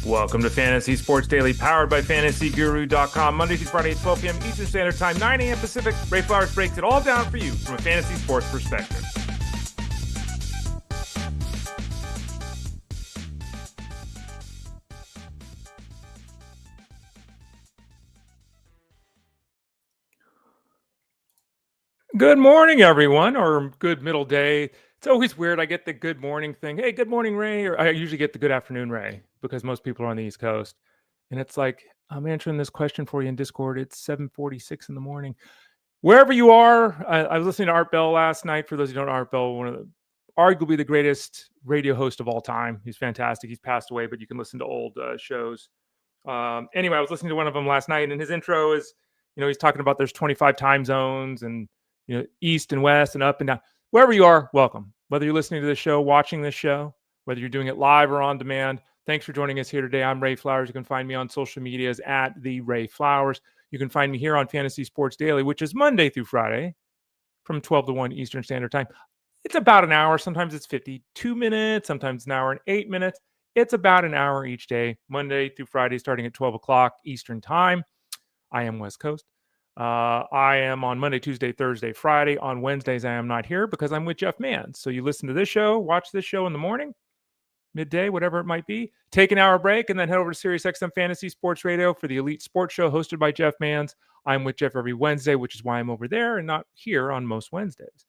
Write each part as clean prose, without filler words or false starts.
Welcome to Fantasy Sports Daily, powered by FantasyGuru.com. Monday through Friday at 12 p.m. Eastern Standard Time, 9 a.m. Pacific. Ray Flowers breaks it all down for you from a fantasy sports perspective. Good morning, everyone, or good middle day. It's always weird. I get the good morning thing. Hey, good morning, Ray. Or I usually get the good afternoon, Ray, because most people are on the East Coast. And it's like, I'm answering this question for you in Discord. It's 7:46 in the morning. Wherever you are, I was listening to Art Bell last night. For those who don't know, Art Bell, one of the arguably the greatest radio host of all time. He's fantastic. He's passed away, but you can listen to old shows. Anyway, I was listening to one of them last night, and his intro is, he's talking about there's 25 time zones and, east and west and up and down. Wherever you are, welcome. Whether you're listening to this show, watching this show, whether you're doing it live or on demand, thanks for joining us here today. I'm Ray Flowers. You can find me on social medias at the Ray Flowers. You can find me here on Fantasy Sports Daily, which is Monday through Friday from 12 to 1 Eastern Standard Time. It's about an hour. Sometimes it's 52 minutes, sometimes an hour and 8 minutes. It's about an hour each day, Monday through Friday, starting at 12 o'clock Eastern Time. I am West Coast. I am on Monday, Tuesday, Thursday, Friday. On Wednesdays, I am not here because I'm with Jeff Mann. So you listen to this show, watch this show in the morning, midday, whatever it might be. Take an hour break and then head over to SiriusXM Fantasy Sports Radio for the Elite Sports Show hosted by Jeff Manns. I'm with Jeff every Wednesday, which is why I'm over there and not here on most Wednesdays.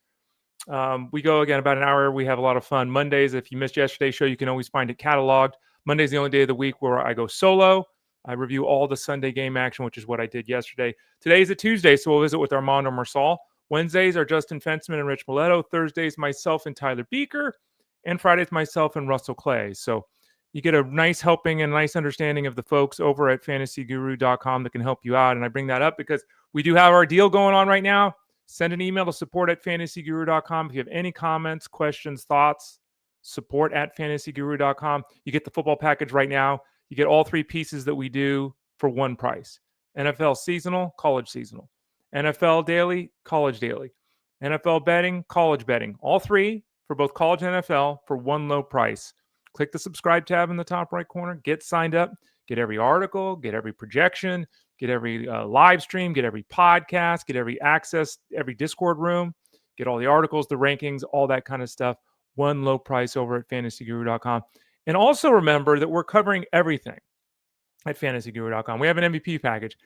We go again about an hour. We have a lot of fun. Mondays, if you missed yesterday's show, you can always find it cataloged. Monday's the only day of the week where I go solo. I review all the Sunday game action, which is what I did yesterday. Today's a Tuesday, so we'll visit with Armando Marsal. Wednesdays are Justin Fensman and Rich Mileto. Thursdays, myself and Tyler Beaker. And Fridays, myself and Russell Clay. So you get a nice helping and nice understanding of the folks over at FantasyGuru.com that can help you out. And I bring that up because we do have our deal going on right now. Send an email to support@FantasyGuru.com. If you have any comments, questions, thoughts, support@FantasyGuru.com. You get the football package right now. You get all three pieces that we do for one price. NFL seasonal, college seasonal. NFL daily, college daily. NFL betting, college betting. All three for both college and NFL for one low price. Click the subscribe tab in the top right corner. Get signed up. Get every article. Get every projection. Get every live stream. Get every podcast. Get every access, every Discord room. Get all the articles, the rankings, all that kind of stuff. One low price over at FantasyGuru.com. And also remember that we're covering everything at FantasyGuru.com. We have an MVP package.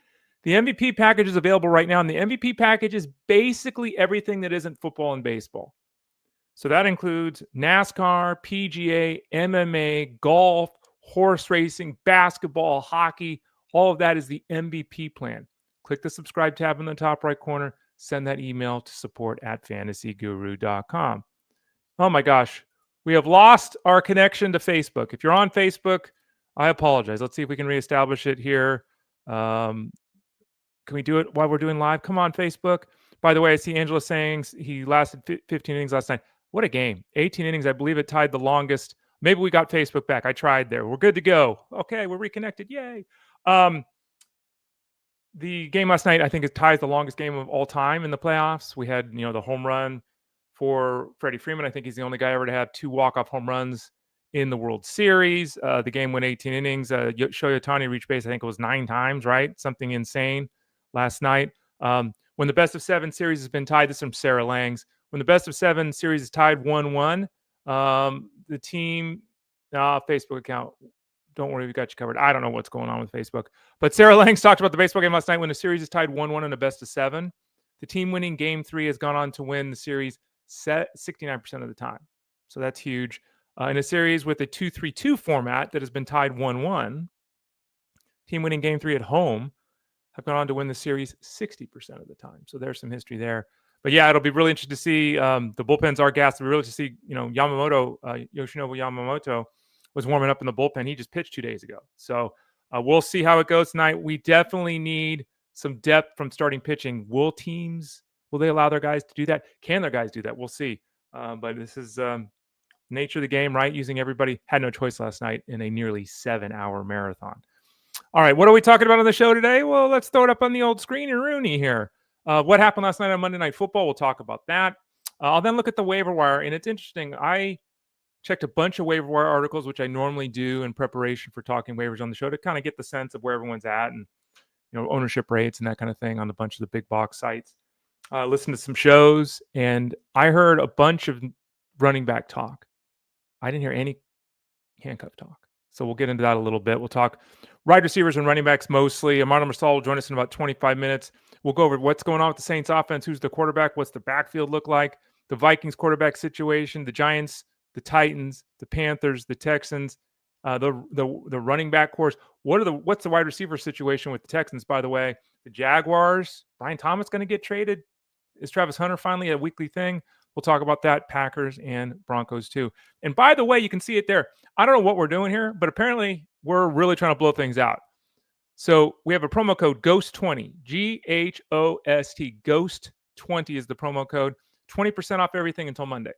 The MVP package is available right now, and the MVP package is basically everything that isn't football and baseball. So that includes NASCAR, PGA, MMA, golf, horse racing, basketball, hockey. All of that is the MVP plan. Click the subscribe tab in the top right corner. Send that email to support@FantasyGuru.com. Oh my gosh. We have lost our connection to Facebook. If you're on Facebook, I apologize. Let's see if we can reestablish it here. Can we do it while we're doing live? Come on, Facebook. By the way, I see Angela saying he lasted 15 innings last night. What a game. 18 innings. I believe it tied the longest. Maybe we got Facebook back. I tried there. We're good to go. Okay, we're reconnected. Yay. The game last night, I think, it ties the longest game of all time in the playoffs. We had, the home run for Freddie Freeman. I think he's the only guy ever to have 2 walk-off home runs in the World Series. The game went 18 innings. Shohei Ohtani reached base, I think it was 9 times, right? Something insane last night. When the best of 7 series has been tied, this is from Sarah Langs. When the best of 7 series is tied 1-1, the team, Facebook account, don't worry, we got you covered. I don't know what's going on with Facebook. But Sarah Langs talked about the baseball game last night. When the series is tied 1-1 in a best of 7, the team winning game 3 has gone on to win the series 69% of the time. So that's huge. In a series with a 2-3-2 format that has been tied 1-1, team winning game 3 at home have gone on to win the series 60% of the time. So there's some history there. But yeah, it'll be really interesting to see. The bullpens are gassed. It'll be really to see, Yamamoto, Yoshinobu Yamamoto was warming up in the bullpen. He just pitched 2 days ago. So we'll see how it goes tonight. We definitely need some depth from starting pitching. Will they allow their guys to do that? Can their guys do that? We'll see. But this is nature of the game, right? Using everybody. Had no choice last night in a nearly 7-hour marathon. All right, what are we talking about on the show today? Well, let's throw it up on the old screen and Rooney here. What happened last night on Monday Night Football? We'll talk about that. I'll then look at the waiver wire, and it's interesting. I checked a bunch of waiver wire articles, which I normally do in preparation for talking waivers on the show to kind of get the sense of where everyone's at and, ownership rates and that kind of thing on a bunch of the big box sites. Listened to some shows, and I heard a bunch of running back talk. I didn't hear any handcuff talk. So we'll get into that a little bit. We'll talk wide receivers and running backs mostly. Armando Marsal will join us in about 25 minutes. We'll go over what's going on with the Saints offense, who's the quarterback, what's the backfield look like, the Vikings quarterback situation, the Giants, the Titans, the Panthers, the Texans, the running back course. What's the wide receiver situation with the Texans, by the way? The Jaguars, Brian Thomas going to get traded? Is Travis Hunter finally a weekly thing? We'll talk about that. Packers and Broncos too. And by the way, you can see it there. I don't know what we're doing here, but apparently we're really trying to blow things out. So we have a promo code GHOST20, GHOST. GHOST20 is the promo code. 20% off everything until Monday.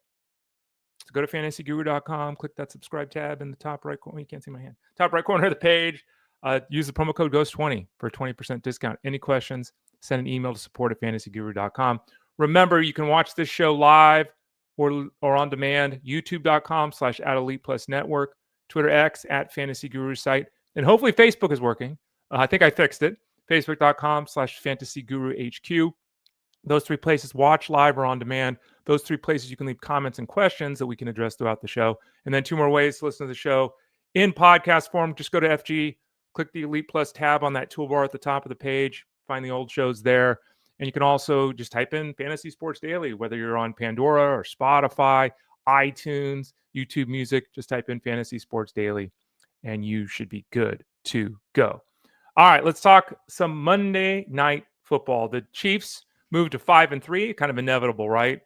So go to fantasyguru.com, click that subscribe tab in the top right corner. You can't see my hand. Top right corner of the page. Use the promo code GHOST20 for a 20% discount. Any questions, send an email to support@fantasyguru.com. Remember, you can watch this show live or on demand, youtube.com/@ElitePlusNetwork, Twitter X @FantasyGuru site, and hopefully Facebook is working. I think I fixed it. Facebook.com/FantasyGuruHQ. Those three places, watch live or on demand. Those three places you can leave comments and questions that we can address throughout the show. And then two more ways to listen to the show in podcast form. Just go to FG, click the Elite Plus tab on that toolbar at the top of the page, find the old shows there. And you can also just type in Fantasy Sports Daily, whether you're on Pandora or Spotify, iTunes, YouTube Music. Just type in Fantasy Sports Daily, and you should be good to go. All right, let's talk some Monday Night Football. The Chiefs moved to 5-3, kind of inevitable, right?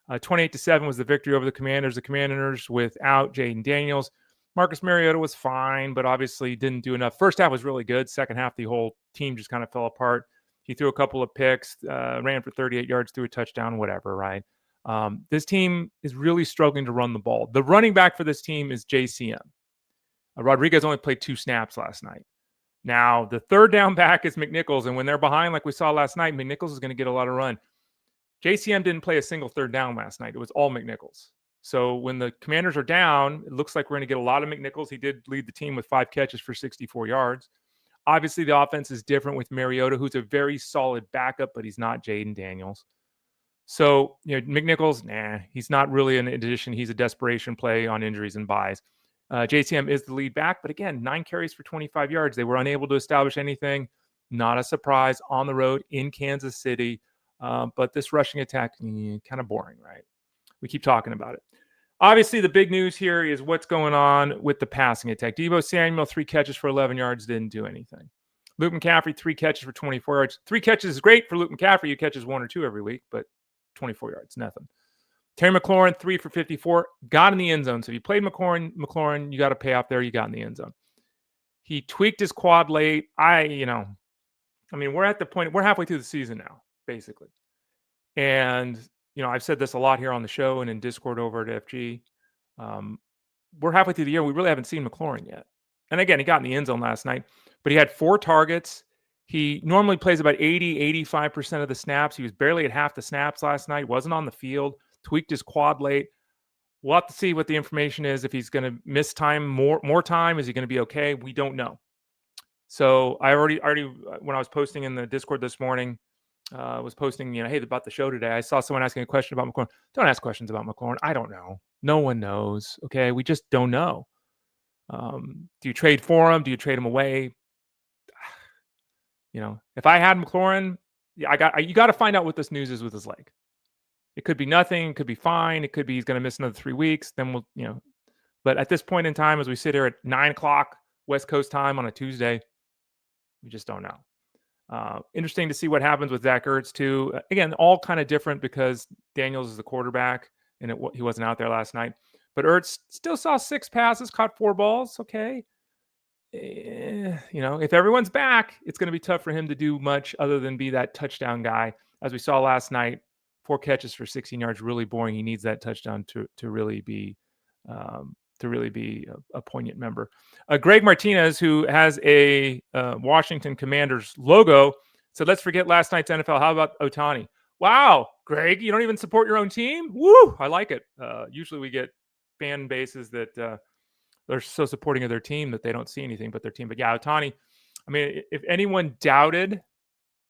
28-7 was the victory over the Commanders. The Commanders without Jayden Daniels. Marcus Mariota was fine, but obviously didn't do enough. First half was really good. Second half, the whole team just kind of fell apart. He threw a couple of picks, ran for 38 yards, threw a touchdown, whatever, right? This team is really struggling to run the ball. The running back for this team is JCM. Rodriguez only played 2 snaps last night. Now, the third down back is McNichols, and when they're behind, like we saw last night, McNichols is going to get a lot of run. JCM didn't play a single third down last night. It was all McNichols. So when the Commanders are down, it looks like we're going to get a lot of McNichols. He did lead the team with 5 catches for 64 yards. Obviously, the offense is different with Mariota, who's a very solid backup, but he's not Jayden Daniels. So, McNichols, he's not really an addition. He's a desperation play on injuries and buys. JCM is the lead back, but again, 9 carries for 25 yards. They were unable to establish anything. Not a surprise on the road in Kansas City. But this rushing attack, kind of boring, right? We keep talking about it. Obviously, the big news here is what's going on with the passing attack. Deebo Samuel, 3 catches for 11 yards, didn't do anything. Luke McCaffrey, 3 catches for 24 yards. 3 catches is great for Luke McCaffrey. He catches 1 or 2 every week, but 24 yards, nothing. Terry McLaurin, 3 for 54, got in the end zone. So if you played McLaurin, you got to pay off there. You got in the end zone. He tweaked his quad late. We're at the point, we're halfway through the season now, basically. And, I've said this a lot here on the show and in Discord over at FG. We're halfway through the year. We really haven't seen McLaurin yet. And again, he got in the end zone last night, but he had 4 targets. He normally plays about 85% of the snaps. He was barely at half the snaps last night. Wasn't on the field. Tweaked his quad late. We'll have to see what the information is. If he's going to miss time, more time, is he going to be okay? We don't know. So I already when I was posting in the Discord this morning, was posting, hey, about the show today. I saw someone asking a question about McLaurin. Don't ask questions about McLaurin. I don't know. No one knows. Okay, we just don't know. Do you trade for him? Do you trade him away? If I had McLaurin, you got to find out what this news is with his leg. It could be nothing. It could be fine. It could be he's going to miss another 3 weeks. Then we'll, But at this point in time, as we sit here at 9:00 West Coast time on a Tuesday, we just don't know. Interesting to see what happens with Zach Ertz too. Again, all kind of different because Daniels is the quarterback and he wasn't out there last night. But Ertz still saw 6 passes, caught 4 balls. Okay. If everyone's back, it's going to be tough for him to do much other than be that touchdown guy. As we saw last night, 4 catches for 16 yards, really boring. He needs that touchdown to really be a poignant member. Greg Martinez, who has a Washington Commanders logo, said, let's forget last night's NFL. How about Ohtani? Wow, Greg, you don't even support your own team? Woo, I like it. Usually we get fan bases that they're so supporting of their team that they don't see anything but their team. But yeah, Ohtani, I mean, if anyone doubted,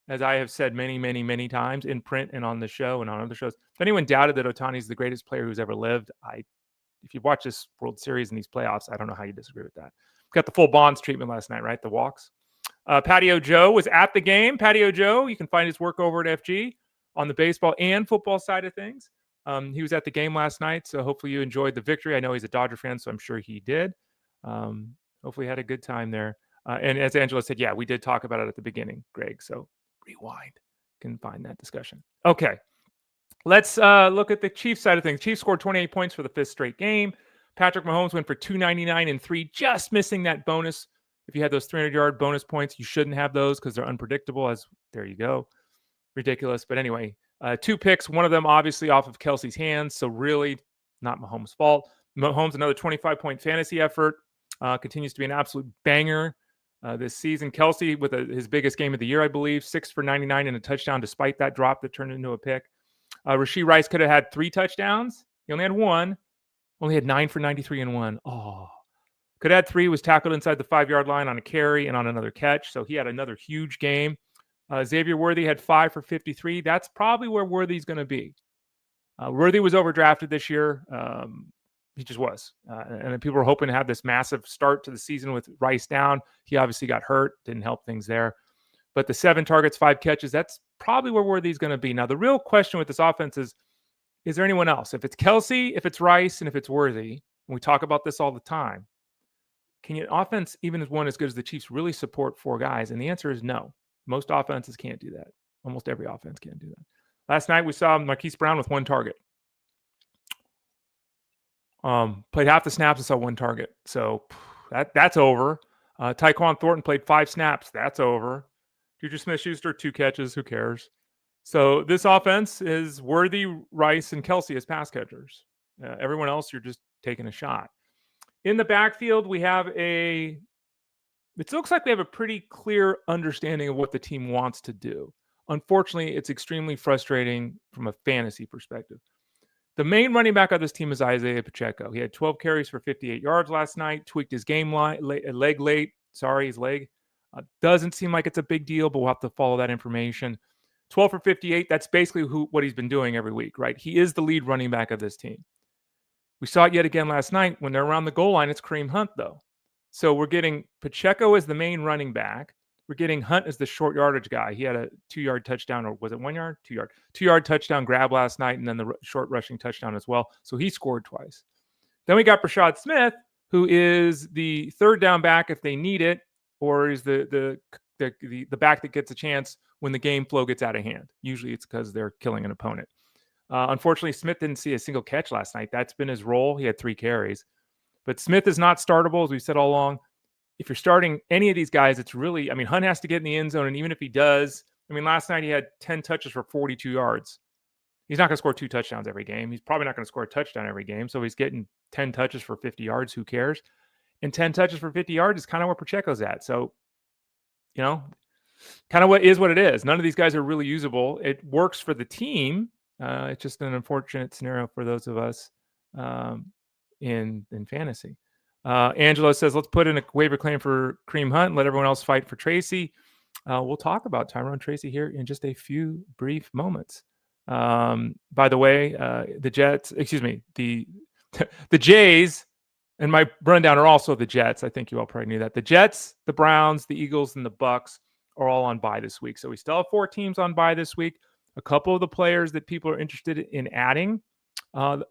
as I have said many, many, many times in print and on the show and on other shows, if anyone doubted that Ohtani is the greatest player who's ever lived, if you watch this World Series and these playoffs, I don't know how you disagree with that. Got the full Bonds treatment last night, right? The walks. Patio Joe was at the game. Patio Joe, you can find his work over at FG on the baseball and football side of things. He was at the game last night, so hopefully you enjoyed the victory. I know he's a Dodger fan, so I'm sure he did. Hopefully had a good time there. And as Angela said, yeah, we did talk about it at the beginning, Greg. So rewind. Can find that discussion. Okay. Let's look at the Chiefs side of things. Chiefs scored 28 points for the fifth straight game. Patrick Mahomes went for 299 and 3, just missing that bonus. If you had those 300-yard bonus points, you shouldn't have those because they're unpredictable. There you go. Ridiculous. But anyway, 2 picks, one of them obviously off of Kelsey's hands, so really not Mahomes' fault. Mahomes, another 25-point fantasy effort, continues to be an absolute banger this season. Kelsey with his biggest game of the year, I believe, 6 for 99 and a touchdown despite that drop that turned into a pick. Rashee Rice could have had 3 touchdowns. He only had 1. Only had 9 for 93 and 1. Oh, could have had 3. Was tackled inside the 5-yard line on a carry and on another catch. So he had another huge game. Xavier Worthy had 5 for 53. That's probably where Worthy's going to be. Worthy was overdrafted this year. He just was. And then people were hoping to have this massive start to the season with Rice down. He obviously got hurt. Didn't help things there. But the 7 targets, 5 catches, that's probably where Worthy's going to be. Now, the real question with this offense is there anyone else? If it's Kelsey, if it's Rice, and if it's Worthy, and we talk about this all the time, can your offense, even as one as good as the Chiefs, really support 4 guys? And the answer is no. Most offenses can't do that. Almost every offense can't do that. Last night, we saw Marquise Brown with 1 target. Played half the snaps and saw 1 target. So that's over. Tyquan Thornton played 5 snaps. That's over. Juju Smith-Schuster, 2 catches. Who cares? So this offense is Worthy, Rice, and Kelsey as pass catchers. Everyone else, you're just taking a shot. In the backfield, it looks like we have a pretty clear understanding of what the team wants to do. Unfortunately, it's extremely frustrating from a fantasy perspective. The main running back of this team is Isiah Pacheco. He had 12 carries for 58 yards last night, tweaked his game leg late. Sorry, his leg. Doesn't seem like it's a big deal, but we'll have to follow that information. 12 for 58, that's basically what he's been doing every week, right? He is the lead running back of this team. We saw it yet again last night. When they're around the goal line, it's Kareem Hunt, though. So we're getting Pacheco as the main running back. We're getting Hunt as the short yardage guy. He had a 2-yard touchdown, or was it 1 yard? 2 yard. 2-yard touchdown grab last night, and then the short rushing touchdown as well. So he scored twice. Then we got Brashad Smith, who is the third down back if they need it, or is the back that gets a chance when the game flow gets out of hand. Usually it's because they're killing an opponent. Unfortunately, Smith didn't see a single catch last night. That's been his role. He had 3 carries. But Smith is not startable, as we've said all along. If you're starting any of these guys, it's really, Hunt has to get in the end zone. And even if he does, last night he had 10 touches for 42 yards. He's not going to score 2 touchdowns every game. He's probably not going to score a touchdown every game. So he's getting 10 touches for 50 yards. Who cares? And 10 touches for 50 yards is kind of where Pacheco's at. So, kind of what it is. None of these guys are really usable. It works for the team. It's just an unfortunate scenario for those of us in fantasy. Angela says, let's put in a waiver claim for Kareem Hunt and let everyone else fight for Tracy. We'll talk about Tyrone Tracy here in just a few brief moments. By the way, the Jeys and my rundown are also the Jets. I think you all probably knew that. The Jets, the Browns, the Eagles, and the Bucks are all on bye this week. So we still have 4 teams on bye this week. A couple of the players that people are interested in adding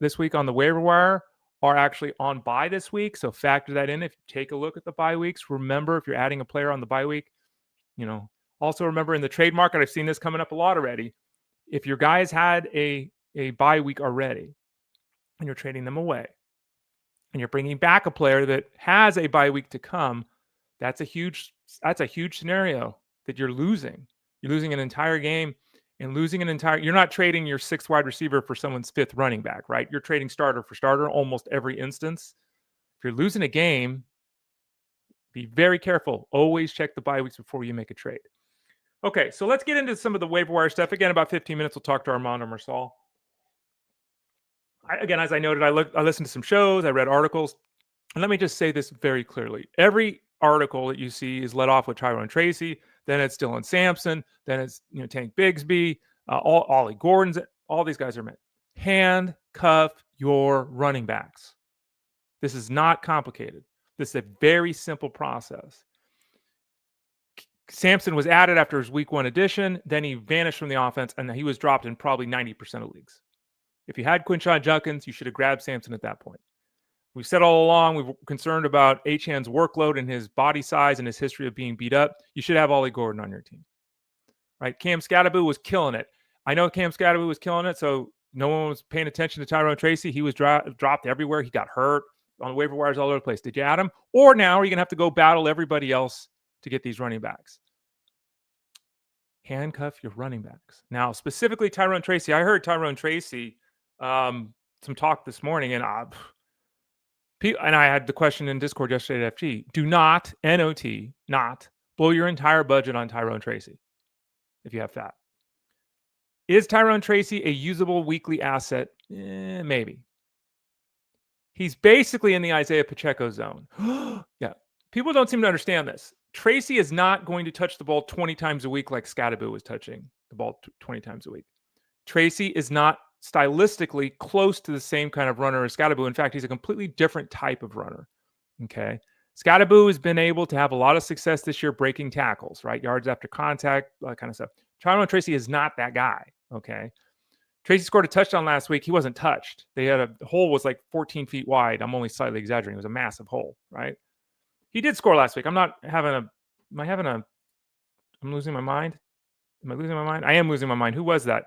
this week on the waiver wire are actually on bye this week. So factor that in. If you take a look at the bye weeks, remember if you're adding a player on the bye week, also remember in the trade market, I've seen this coming up a lot already. If your guys had a bye week already and you're trading them away and you're bringing back a player that has a bye week to come, that's a huge scenario that you're losing. You're losing an entire game. And you're not trading your 6th wide receiver for someone's 5th running back, right? You're trading starter for starter almost every instance. If you're losing a game, be very careful. Always check the bye weeks before you make a trade. Okay, so let's get into some of the waiver wire stuff. Again, about 15 minutes, we'll talk to Armando Marsal. Again, as I noted, I listened to some shows, I read articles, and let me just say this very clearly. Every article that you see is led off with Tyrone Tracy, then it's Dylan Sampson, then it's Tank Bigsby, Ollie Gordon's, all these guys are meant. Handcuff your running backs. This is not complicated. This is a very simple process. Sampson was added after his week 1 addition, then he vanished from the offense, and he was dropped in probably 90% of leagues. If you had Quinshon Judkins, you should have grabbed Sampson at that point. We've said all along, we were concerned about Achane's workload and his body size and his history of being beat up. You should have Ollie Gordon on your team. Right? Cam Scatterbo was killing it. I know Cam Scatterbo was killing it, so no one was paying attention to Tyrone Tracy. He was dropped everywhere. He got hurt on the waiver wires all over the place. Did you add him? Or now are you going to have to go battle everybody else to get these running backs? Handcuff your running backs. Now, specifically Tyrone Tracy. I heard Tyrone Tracy some talk this morning, and I had the question in Discord yesterday at FG. Do not, N-O-T, not blow your entire budget on Tyrone Tracy if you have fat. Is Tyrone Tracy a usable weekly asset? Maybe. He's basically in the Isiah Pacheco zone. Yeah. People don't seem to understand this. Tracy is not going to touch the ball 20 times a week like Scatterbo was touching the ball 20 times a week. Tracy is not stylistically close to the same kind of runner as Scatterbo. In fact, he's a completely different type of runner. Okay. Scatterbo has been able to have a lot of success this year breaking tackles, right? Yards after contact, that kind of stuff. Tyrone Tracy is not that guy. Okay. Tracy scored a touchdown last week. He wasn't touched. The hole was like 14 feet wide. I'm only slightly exaggerating. It was a massive hole, right? He did score last week. I'm losing my mind. Am I losing my mind? I am losing my mind. Who was that?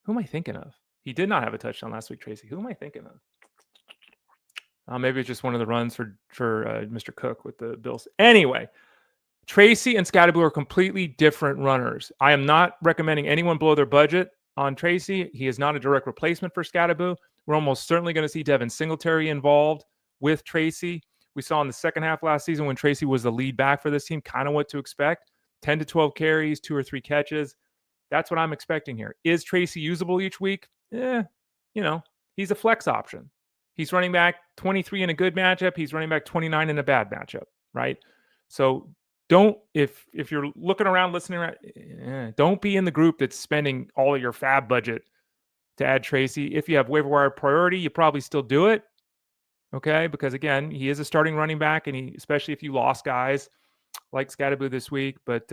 Who am I thinking of? He did not have a touchdown last week, Tracy. Who am I thinking of? Maybe it's just one of the runs for Mr. Cook with the Bills. Anyway, Tracy and Scatterbo are completely different runners. I am not recommending anyone blow their budget on Tracy. He is not a direct replacement for Scatterbo. We're almost certainly going to see Devin Singletary involved with Tracy. We saw in the second half last season when Tracy was the lead back for this team, kind of what to expect. 10 to 12 carries, 2 or 3 catches. That's what I'm expecting here. Is Tracy usable each week? He's a flex option. He's running back 23 in a good matchup. He's running back 29 in a bad matchup, right? So if you're looking around, listening around, don't be in the group that's spending all of your fab budget to add Tracy. If you have waiver wire priority, you probably still do it. Okay, because again, he is a starting running back, and especially if you lost guys like Scatterbo this week, but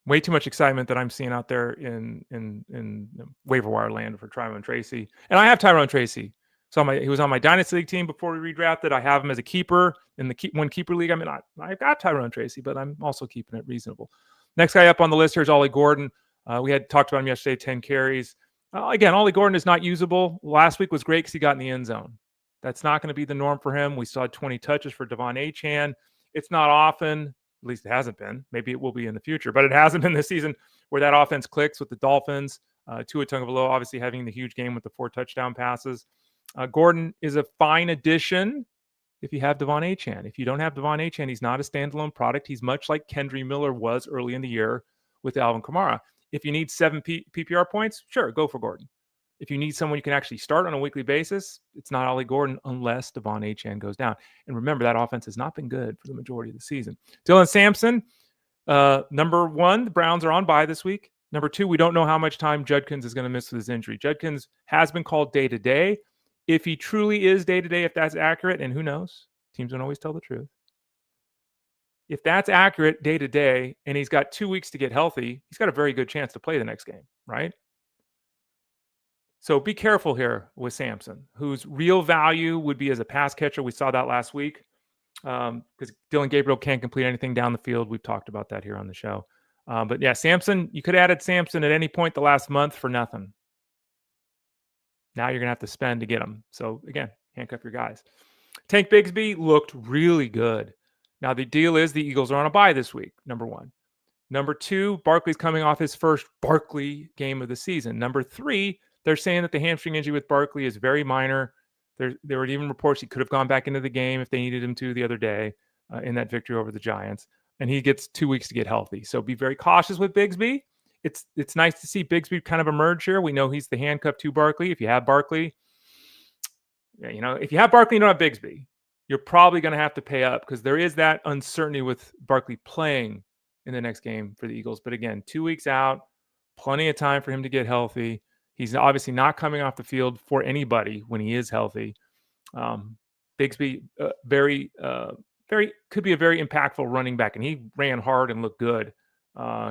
way too much excitement that I'm seeing out there in waiver wire land for Tyrone Tracy. And I have Tyrone Tracy. So he was on my Dynasty League team before we redrafted. I have him as a keeper in the one keeper league. I mean, I've got Tyrone Tracy, but I'm also keeping it reasonable. Next guy up on the list here is Ollie Gordon. We had talked about him yesterday, 10 carries. Again, Ollie Gordon is not usable. Last week was great because he got in the end zone. That's not going to be the norm for him. We saw 20 touches for Devon Achane. It's not often, at least it hasn't been. Maybe it will be in the future, but it hasn't been this season where that offense clicks with the Dolphins. Tua Tagovailoa obviously having the huge game with the 4 touchdown passes. Gordon is a fine addition if you have Devon Achane. If you don't have Devon Achane, he's not a standalone product. He's much like Kendry Miller was early in the year with Alvin Kamara. If you need 7 PPR points, sure, go for Gordon. If you need someone you can actually start on a weekly basis, it's not Ollie Gordon unless Devon Achane goes down. And remember, that offense has not been good for the majority of the season. Dylan Sampson, number 1, the Browns are on bye this week. Number 2, we don't know how much time Judkins is going to miss with his injury. Judkins has been called day-to-day. If he truly is day-to-day, if that's accurate, and who knows, teams don't always tell the truth. If that's accurate day-to-day, and he's got 2 weeks to get healthy, he's got a very good chance to play the next game, right? So be careful here with Sampson, whose real value would be as a pass catcher. We saw that last week because Dylan Gabriel can't complete anything down the field. We've talked about that here on the show. But yeah, Sampson, you could have added Sampson at any point the last month for nothing. Now you're going to have to spend to get him. So again, handcuff your guys. Tank Bigsby looked really good. Now the deal is the Eagles are on a bye this week, number 1. Number 2, Barkley's coming off his first Barkley game of the season. Number 3, they're saying that the hamstring injury with Barkley is very minor. There were even reports he could have gone back into the game if they needed him to the other day in that victory over the Giants. And he gets 2 weeks to get healthy. So be very cautious with Bigsby. it's nice to see Bigsby kind of emerge here. We know he's the handcuff to Barkley. If you have Barkley, if you have Barkley, you don't have Bigsby, you're probably going to have to pay up because there is that uncertainty with Barkley playing in the next game for the Eagles. But again, 2 weeks out, plenty of time for him to get healthy. He's obviously not coming off the field for anybody when he is healthy. Bigsby, very could be a very impactful running back, and he ran hard and looked good.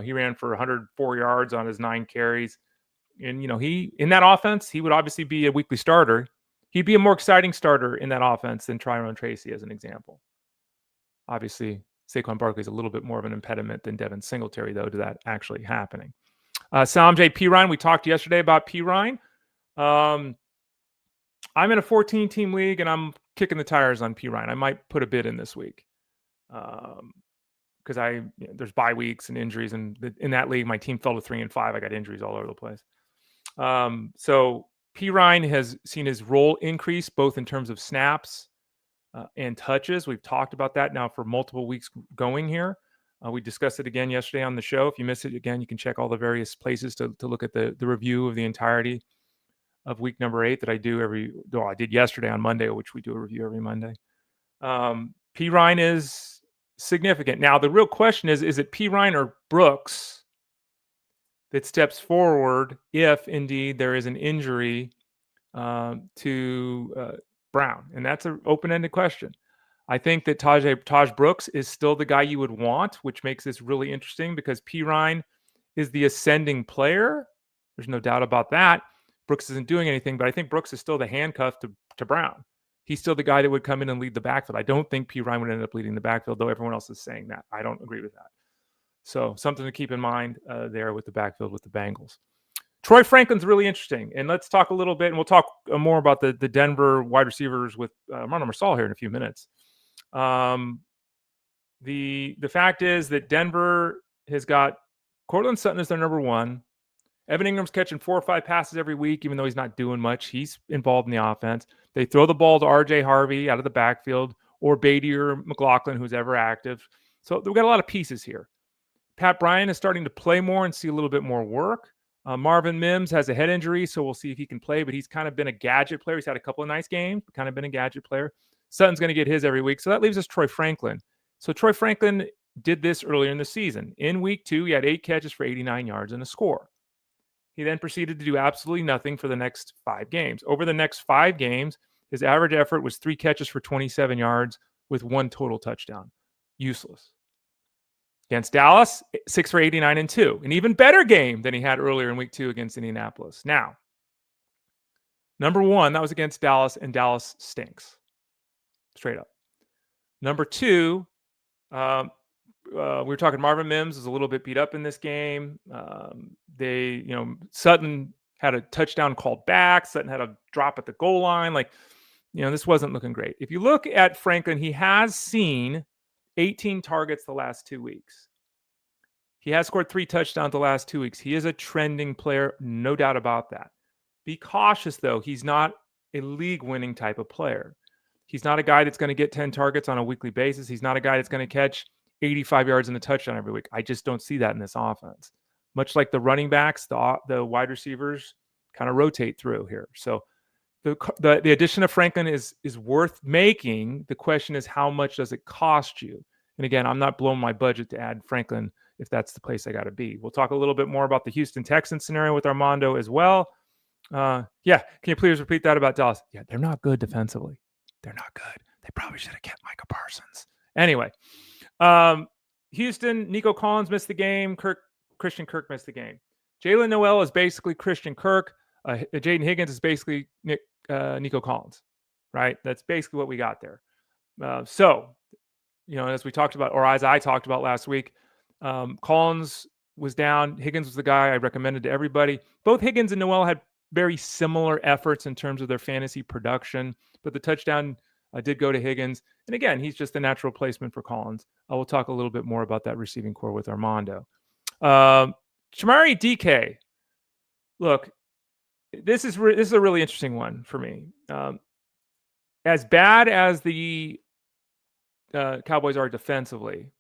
He ran for 104 yards on his 9 carries. And, he in that offense, he would obviously be a weekly starter. He'd be a more exciting starter in that offense than Tyrone Tracy, as an example. Obviously, Saquon Barkley is a little bit more of an impediment than Devin Singletary, though, to that actually happening. Samaje, Perine, we talked yesterday about Perine. I'm in a 14-team league, and I'm kicking the tires on Perine. I might put a bid in this week because there's bye weeks and injuries, and in that league, my team fell to 3-5. I got injuries all over the place. So Perine has seen his role increase both in terms of snaps and touches. We've talked about that now for multiple weeks going here. We discussed it again yesterday on the show. If you missed it again, you can check all the various places to look at the review of the entirety of week number 8 that I do I did yesterday on Monday, which we do a review every Monday. Perine is significant. Now, the real question is it Perine or Brooks that steps forward if indeed there is an injury to Brown? And that's an open-ended question. I think that Taj Brooks is still the guy you would want, which makes this really interesting because Perine is the ascending player. There's no doubt about that. Brooks isn't doing anything, but I think Brooks is still the handcuff to Brown. He's still the guy that would come in and lead the backfield. I don't think Perine would end up leading the backfield, though everyone else is saying that. I don't agree with that. So something to keep in mind there with the backfield with the Bengals. Troy Franklin's really interesting. And let's talk a little bit, and we'll talk more about the Denver wide receivers with Armando Marsal here in a few minutes. The fact is that Denver has got Cortland Sutton as their number 1. Evan Ingram's catching 4 or 5 passes every week, even though he's not doing much. He's involved in the offense. They throw the ball to R.J. Harvey out of the backfield, or Beatty or McLaughlin, who's ever active. So we've got a lot of pieces here. Pat Bryant is starting to play more and see a little bit more work. Marvin Mims has a head injury, so we'll see if he can play, but he's kind of been a gadget player. He's had a couple of nice games, but kind of been a gadget player. Sutton's going to get his every week. So that leaves us Troy Franklin. So Troy Franklin did this earlier in the season. In week 2, he had 8 catches for 89 yards and a score. He then proceeded to do absolutely nothing for the next 5 games. Over the next 5 games, his average effort was 3 catches for 27 yards with 1 total touchdown. Useless. Against Dallas, 6 for 89 and 2. An even better game than he had earlier in week 2 against Indianapolis. Now, number 1, that was against Dallas, and Dallas stinks. Straight up. Number 2, we were talking Marvin Mims is a little bit beat up in this game. Sutton had a touchdown called back. Sutton had a drop at the goal line. This wasn't looking great. If you look at Franklin, he has seen 18 targets the last 2 weeks. He has scored 3 touchdowns the last 2 weeks. He is a trending player, no doubt about that. Be cautious, though. He's not a league-winning type of player. He's not a guy that's going to get 10 targets on a weekly basis. He's not a guy that's going to catch 85 yards and a touchdown every week. I just don't see that in this offense. Much like the running backs, the wide receivers kind of rotate through here. So the addition of Franklin is worth making. The question is, how much does it cost you? And again, I'm not blowing my budget to add Franklin if that's the place I got to be. We'll talk a little bit more about the Houston Texans scenario with Armando as well. Can you please repeat that about Dallas? Yeah, they're not good defensively. They're not good. They probably should have kept Micah Parsons. Anyway, Houston, Nico Collins missed the game. Christian Kirk missed the game. Jaylen Noel is basically Christian Kirk. Jayden Higgins is basically Nico Collins, right? That's basically what we got there. As we talked about, or as I talked about last week, Collins was down. Higgins was the guy I recommended to everybody. Both Higgins and Noel had very similar efforts in terms of their fantasy production, but the touchdown did go to Higgins. And again, he's just a natural placement for Collins. I will talk a little bit more about that receiving core with Armando. Chimere Dike. Look, this is a really interesting one for me. As bad as the Cowboys are defensively,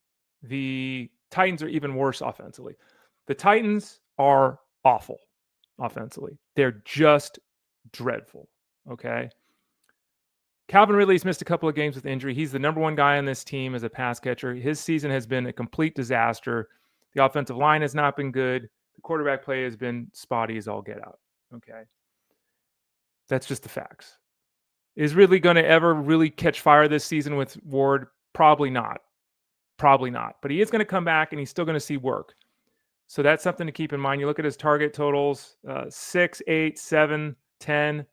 the Titans are even worse offensively. The Titans are awful offensively. They're just dreadful. Okay. Calvin Ridley's missed a couple of games with injury. He's the number one guy on this team as a pass catcher. His season has been a complete disaster. The offensive line has not been good. The quarterback play has been spotty as all get out. Okay. That's just the facts. Is Ridley going to ever really catch fire this season with Ward? Probably not. Probably not. But he is going to come back and he's still going to see work. So that's something to keep in mind. You look at his target totals, 6, 8, 7, 10,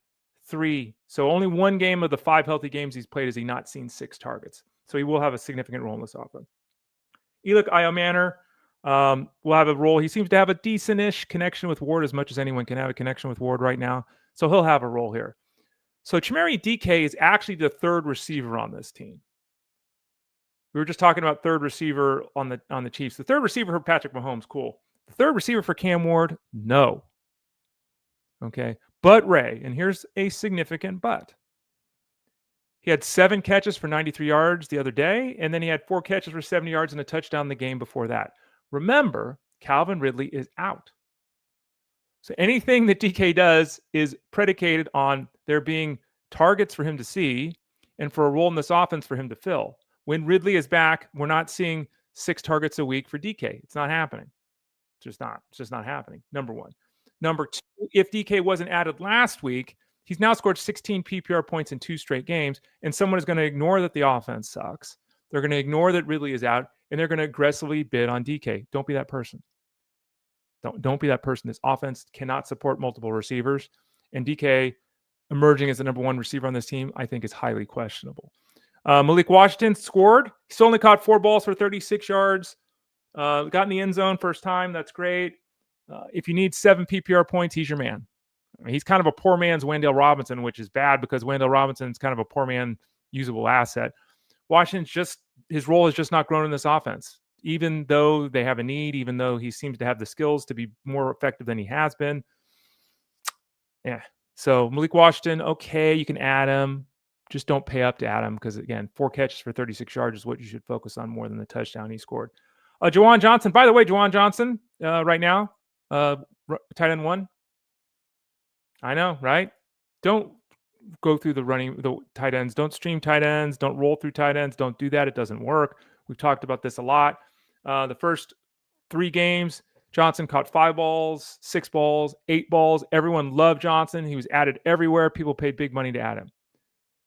3. So only one game of the 5 healthy games he's played has he not seen 6 targets. So he will have a significant role in this offense. Elic Iomanner will have a role. He seems to have a decent-ish connection with Ward, as much as anyone can have a connection with Ward right now. So he'll have a role here. So Chimere Dike is actually the third receiver on this team. We were just talking about third receiver on the Chiefs. The third receiver for Patrick Mahomes, cool. The third receiver for Cam Ward, no. Okay. But Ray, and here's a significant but. He had 7 catches for 93 yards the other day, and then he had 4 catches for 70 yards and a touchdown the game before that. Remember, Calvin Ridley is out. So anything that DK does is predicated on there being targets for him to see and for a role in this offense for him to fill. When Ridley is back, we're not seeing 6 targets a week for DK. It's not happening. It's just not happening. Number one. Number two, if DK wasn't added last week, he's now scored 16 PPR points in 2 straight games, and someone is going to ignore that the offense sucks. They're going to ignore that Ridley is out, and they're going to aggressively bid on DK. Don't be that person. Don't be that person. This offense cannot support multiple receivers, and DK emerging as the number 1 receiver on this team, I think, is highly questionable. Malik Washington scored. He's only caught 4 balls for 36 yards. Got in the end zone first time. That's great. If you need 7 PPR points, he's your man. I mean, he's kind of a poor man's Wendell Robinson, which is bad because Wendell Robinson's kind of a poor man usable asset. Washington's his role has just not grown in this offense. Even though they have a need, even though he seems to have the skills to be more effective than he has been. Yeah. So Malik Washington, okay, you can add him. Just don't pay up to add him because, again, 4 catches for 36 yards is what you should focus on more than the touchdown he scored. Juwan Johnson, by the way, Juwan Johnson right now, tight end 1. I know, right? Don't go through the tight ends. Don't stream tight ends. Don't roll through tight ends. Don't do that. It doesn't work. We've talked about this a lot. The first 3 games, Johnson caught 5 balls, 6 balls, 8 balls. Everyone loved Johnson. He was added everywhere. People paid big money to add him.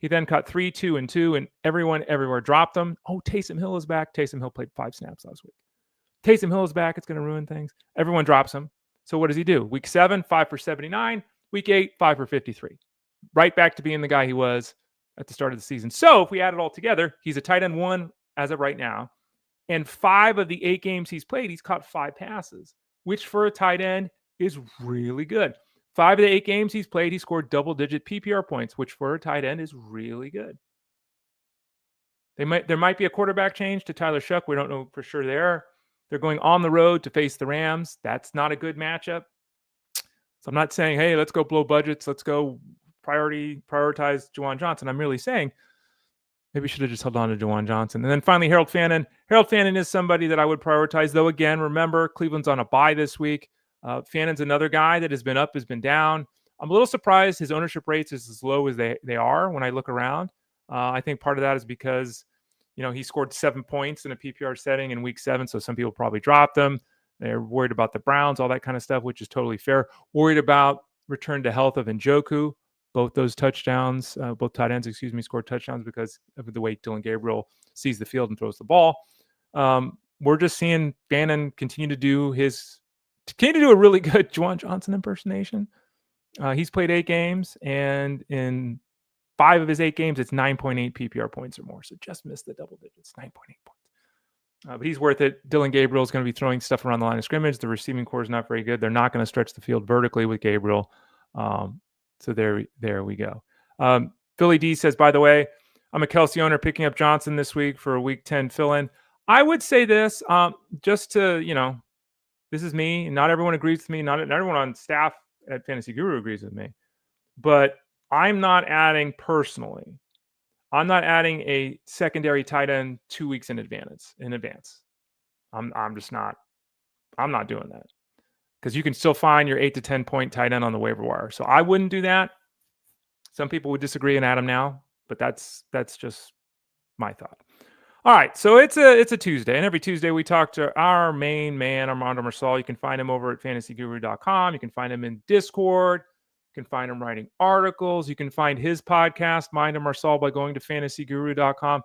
He then caught 3, 2, and 2, and everyone everywhere dropped him. Oh, Taysom Hill is back. Taysom Hill played 5 snaps last week. Taysom Hill is back. It's going to ruin things. Everyone drops him. So what does he do? Week 7, 5 for 79. Week 8, 5 for 53. Right back to being the guy he was at the start of the season. So if we add it all together, he's a tight end 1 as of right now. And 5 of the 8 games he's played, he's caught 5 passes, which for a tight end is really good. 5 of the 8 games he's played, he scored double-digit PPR points, which for a tight end is really good. There might be a quarterback change to Tyler Shuck. We don't know for sure there. They're going on the road to face the Rams. That's not a good matchup. So I'm not saying, hey, let's go blow budgets. Let's go prioritize Juwan Johnson. I'm really saying maybe we should have just held on to Juwan Johnson. And then finally, Harold Fannin. Harold Fannin is somebody that I would prioritize, though. Again, remember, Cleveland's on a bye this week. Fannin's another guy that has been up, has been down. I'm a little surprised his ownership rates is as low as they are when I look around. I think part of that is because, he scored 7 points in a PPR setting in week 7, so some people probably dropped them. They're worried about the Browns, all that kind of stuff, which is totally fair. Worried about return to health of Njoku. Both those touchdowns, both tight ends, scored touchdowns because of the way Dylan Gabriel sees the field and throws the ball. We're just seeing Fannin continue to do a really good Juwan Johnson impersonation. He's played 8 games, and in 5 of his 8 games, it's 9.8 PPR points or more. So just missed the double digits, 9.8 points. But he's worth it. Dylan Gabriel is going to be throwing stuff around the line of scrimmage. The receiving core is not very good. They're not going to stretch the field vertically with Gabriel. So there we go. Philly D says, by the way, I'm a Kelsey owner picking up Johnson this week for a week 10 fill-in. I would say this, just to, this is me, and not everyone agrees with me. Not everyone on staff at Fantasy Guru agrees with me. But I'm not adding a secondary tight end 2 weeks in advance. I'm not doing that. because you can still find your 8 to 10 point tight end on the waiver wire. So I wouldn't do that. Some people would disagree and add him now, but that's just my thought. All right, so it's a Tuesday, and every Tuesday we talk to our main man, Armando Marsal. You can find him over at fantasyguru.com. You can find him in Discord. You can find him writing articles. You can find his podcast, Mind of Marsal, by going to fantasyguru.com,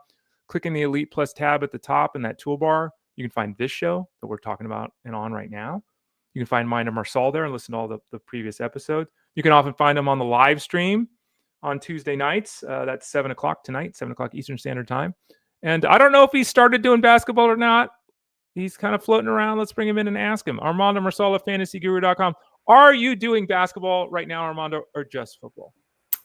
clicking the Elite Plus tab at the top in that toolbar. You can find this show that we're talking about and on right now. You can find Mind of Marsal there and listen to all the previous episodes. You can often find him on the live stream on Tuesday nights. That's 7 o'clock tonight, 7 o'clock Eastern Standard Time. And I don't know if he started doing basketball or not. He's kind of floating around. Let's bring him in and ask him. Armando Marsal at fantasyguru.com. Are you doing basketball right now, Armando, or just football?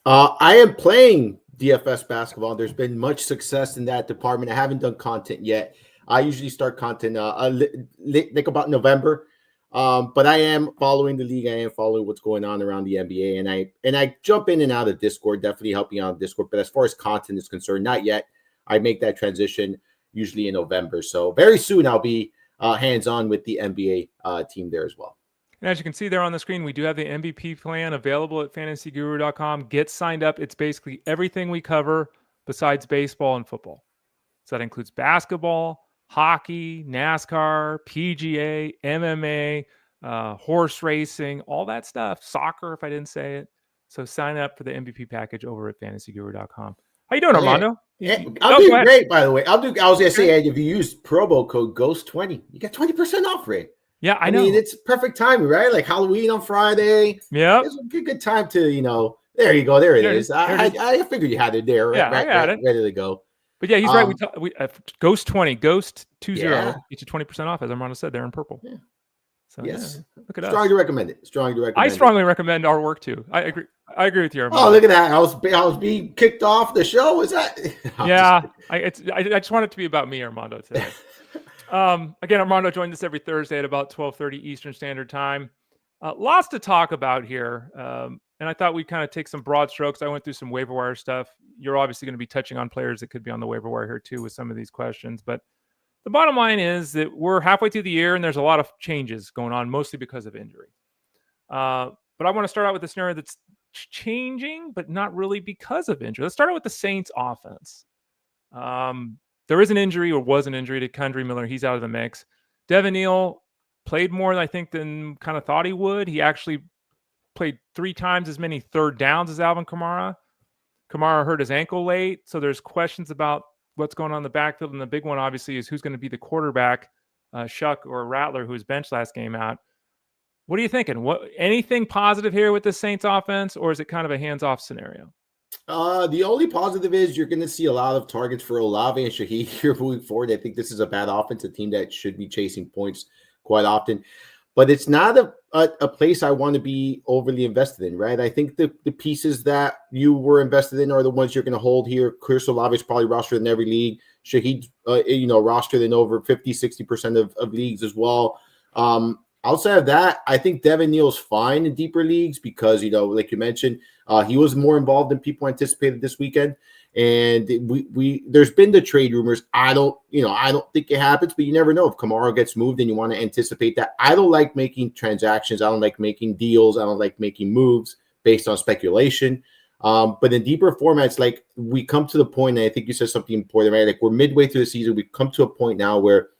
I am playing DFS basketball. There's been much success in that department. I haven't done content yet. I usually start content like about November. But I am following the league. I am following what's going on around the NBA. And I jump in and out of Discord, definitely helping out on Discord. But as far as content is concerned, not yet. I make that transition usually in November. So very soon I'll be hands-on with the NBA team there as well. And as you can see there on the screen, we do have the MVP plan available at fantasyguru.com. Get signed up. It's basically everything we cover besides baseball and football. So that includes basketball, hockey, NASCAR, PGA, MMA, horse racing, all that stuff. Soccer, if I didn't say it. So sign up for the MVP package over at fantasyguru.com. How you doing, Armando? I'm doing great, by the way. I was going to say, if you use promo code GHOST20, you get 20% off, Ray. Yeah, I know. mean, it's perfect timing, right? Like Halloween on Friday. Yeah. It's a good time to, there you go. There it is. I figured you had it there. Yeah, I got it. Ready to go. But yeah, he's right. We Ghost 20, Ghost 20, Yeah. get you 20% off, as Armando said, they're in purple. Yeah. So, Yes. yeah, look at us. Strongly recommend it. I strongly recommend our work too. I agree with you, Armando. Oh, look at that. I was being kicked off the show. Is that? Yeah. I just want it to be about me, Armando, today. Again, Armando joins us every Thursday at about 12:30 Eastern Standard Time. Lots to talk about here. And I thought we'd kind of take some broad strokes. I went through some waiver wire stuff. You're obviously going to be touching on players that could be on the waiver wire here too with some of these questions. But the bottom line is that we're halfway through the year and there's a lot of changes going on, mostly because of injury. But I want to start out with a scenario that's changing, but not really because of injury. Let's start out with the Saints offense. There is an injury, or was an injury, to Kendre Miller. He's out of the mix. Devin Neal played more, I think, than kind of thought he would. He actually played 3 times as many third downs as Alvin Kamara. Kamara hurt his ankle late, so there's questions about what's going on in the backfield. And the big one, obviously, is who's going to be the quarterback, Shuck or Rattler, who was benched last game out. What are you thinking? Anything positive here with the Saints offense, or is it kind of a hands-off scenario? The only positive is you're going to see a lot of targets for Olave and Shaheed here moving forward. I think this is a bad offense, a team that should be chasing points quite often. But it's not a place I want to be overly invested in, right? I think the pieces that you were invested in are the ones you're going to hold here. Chris Olave is probably rostered in every league. Shaheed, rostered in over 50, 60% of leagues as well. Outside of that, I think Devin Neal's fine in deeper leagues because, like you mentioned, he was more involved than people anticipated this weekend. And there's been the trade rumors. I don't think it happens, but you never know if Kamara gets moved and you want to anticipate that. I don't like making transactions. I don't like making deals. I don't like making moves based on speculation. But in deeper formats, like we come to the point, and I think you said something important, right? Like we're midway through the season. We come to a point now where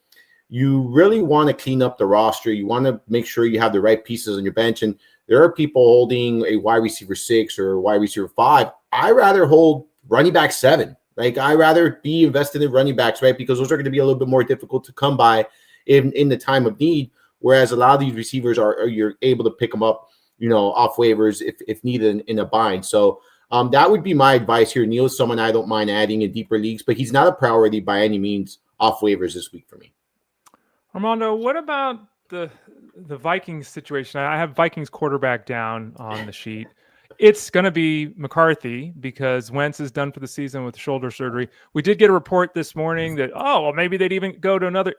you really want to clean up the roster. You want to make sure you have the right pieces on your bench. And there are people holding a wide receiver 6 or wide receiver 5. I rather hold running back 7. Like I rather be invested in running backs, right? Because those are going to be a little bit more difficult to come by in the time of need. Whereas a lot of these receivers you're able to pick them up, off waivers if needed in a bind. So that would be my advice here. Neal is someone I don't mind adding in deeper leagues, but he's not a priority by any means off waivers this week for me. Armando, what about the Vikings situation? I have Vikings quarterback down on the sheet. It's going to be McCarthy because Wentz is done for the season with shoulder surgery. We did get a report this morning that, maybe they'd even go to another.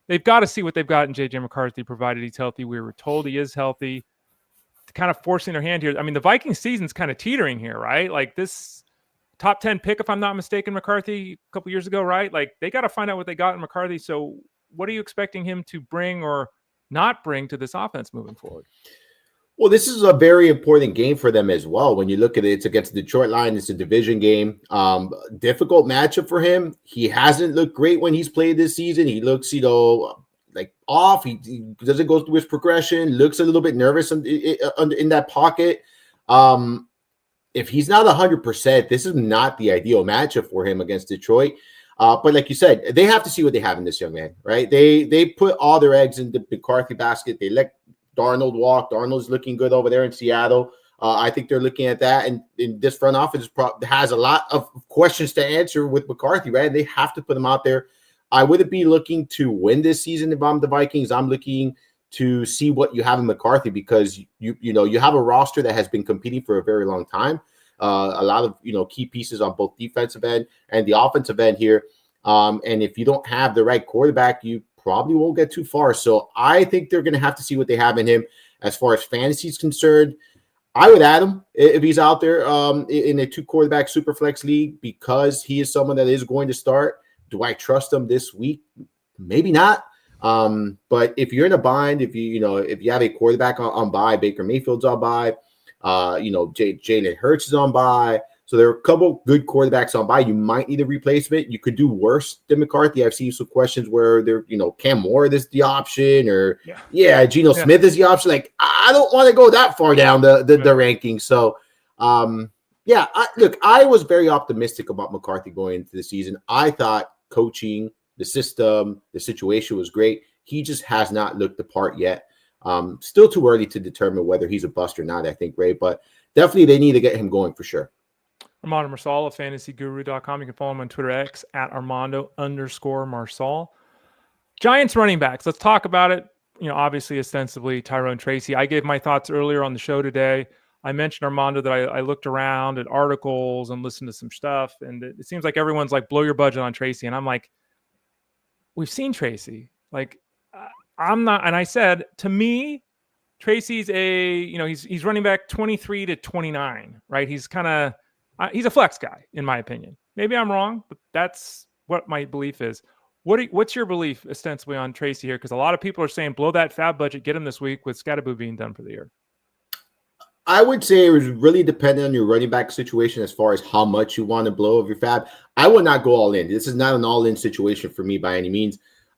They've got to see what they've got in J.J. McCarthy, provided he's healthy. We were told he is healthy. Kind of forcing their hand here. I mean, the Vikings season's kind of teetering here, right? Like this top 10 pick, if I'm not mistaken, McCarthy a couple years ago, right? Like they got to find out what they got in McCarthy. So what are you expecting him to bring, or not bring to this offense moving forward? Well, this is a very important game for them as well. When you look at it, it's against the Detroit Lions. It's a division game. Difficult matchup for him. He hasn't looked great when he's played this season. He looks, like off. He doesn't go through his progression. Looks a little bit nervous in that pocket. If he's not 100%, this is not the ideal matchup for him against Detroit. But like you said, they have to see what they have in this young man, right? They put all their eggs in the McCarthy basket. They let Darnold walk. Darnold's looking good over there in Seattle. I think they're looking at that. And in this front office has a lot of questions to answer with McCarthy, right? And they have to put him out there. I wouldn't be looking to win this season if I'm the Vikings. I'm looking to see what you have in McCarthy because you have a roster that has been competing for a very long time. A lot of key pieces on both defensive end and the offensive end here. And if you don't have the right quarterback, you probably won't get too far. So I think they're going to have to see what they have in him. As far as fantasy is concerned, I would add him if he's out there in a 2-quarterback super flex league because he is someone that is going to start. Do I trust him this week? Maybe not. But if you're in a bind, if you have a quarterback on bye, Baker Mayfield's on bye, Jalen Hurts is on bye. So there are a couple good quarterbacks on bye. You might need a replacement. You could do worse than McCarthy. I've seen some questions where Cam Moore is the option or Geno Smith is the option. Like I don't want to go that far down the rankings. So I was very optimistic about McCarthy going into the season. I thought coaching, the system, the situation was great. He just has not looked the part yet. Still too early to determine whether he's a bust or not, I think, Ray, but definitely they need to get him going for sure. Armando Marsal of fantasyguru.com. You can follow him on Twitter X at Armando_Marsal. Giants running backs. Let's talk about it. Obviously, ostensibly, Tyrone, Tracy. I gave my thoughts earlier on the show today. I mentioned, Armando, that I looked around at articles and listened to some stuff, and it seems like everyone's like, blow your budget on Tracy. And I'm like, we've seen Tracy. Like, I'm not. And I said, to me, Tracy's he's running back 23 to 29, right? He's kind of, he's a flex guy, in my opinion. Maybe I'm wrong, but that's what my belief is. What's your belief ostensibly on Tracy here? Because a lot of people are saying blow that fab budget, get him this week with Scatterboo being done for the year. I would say it was really dependent on your running back situation as far as how much you want to blow of your fab. I would not go all in. This is not an all-in situation for me by any means.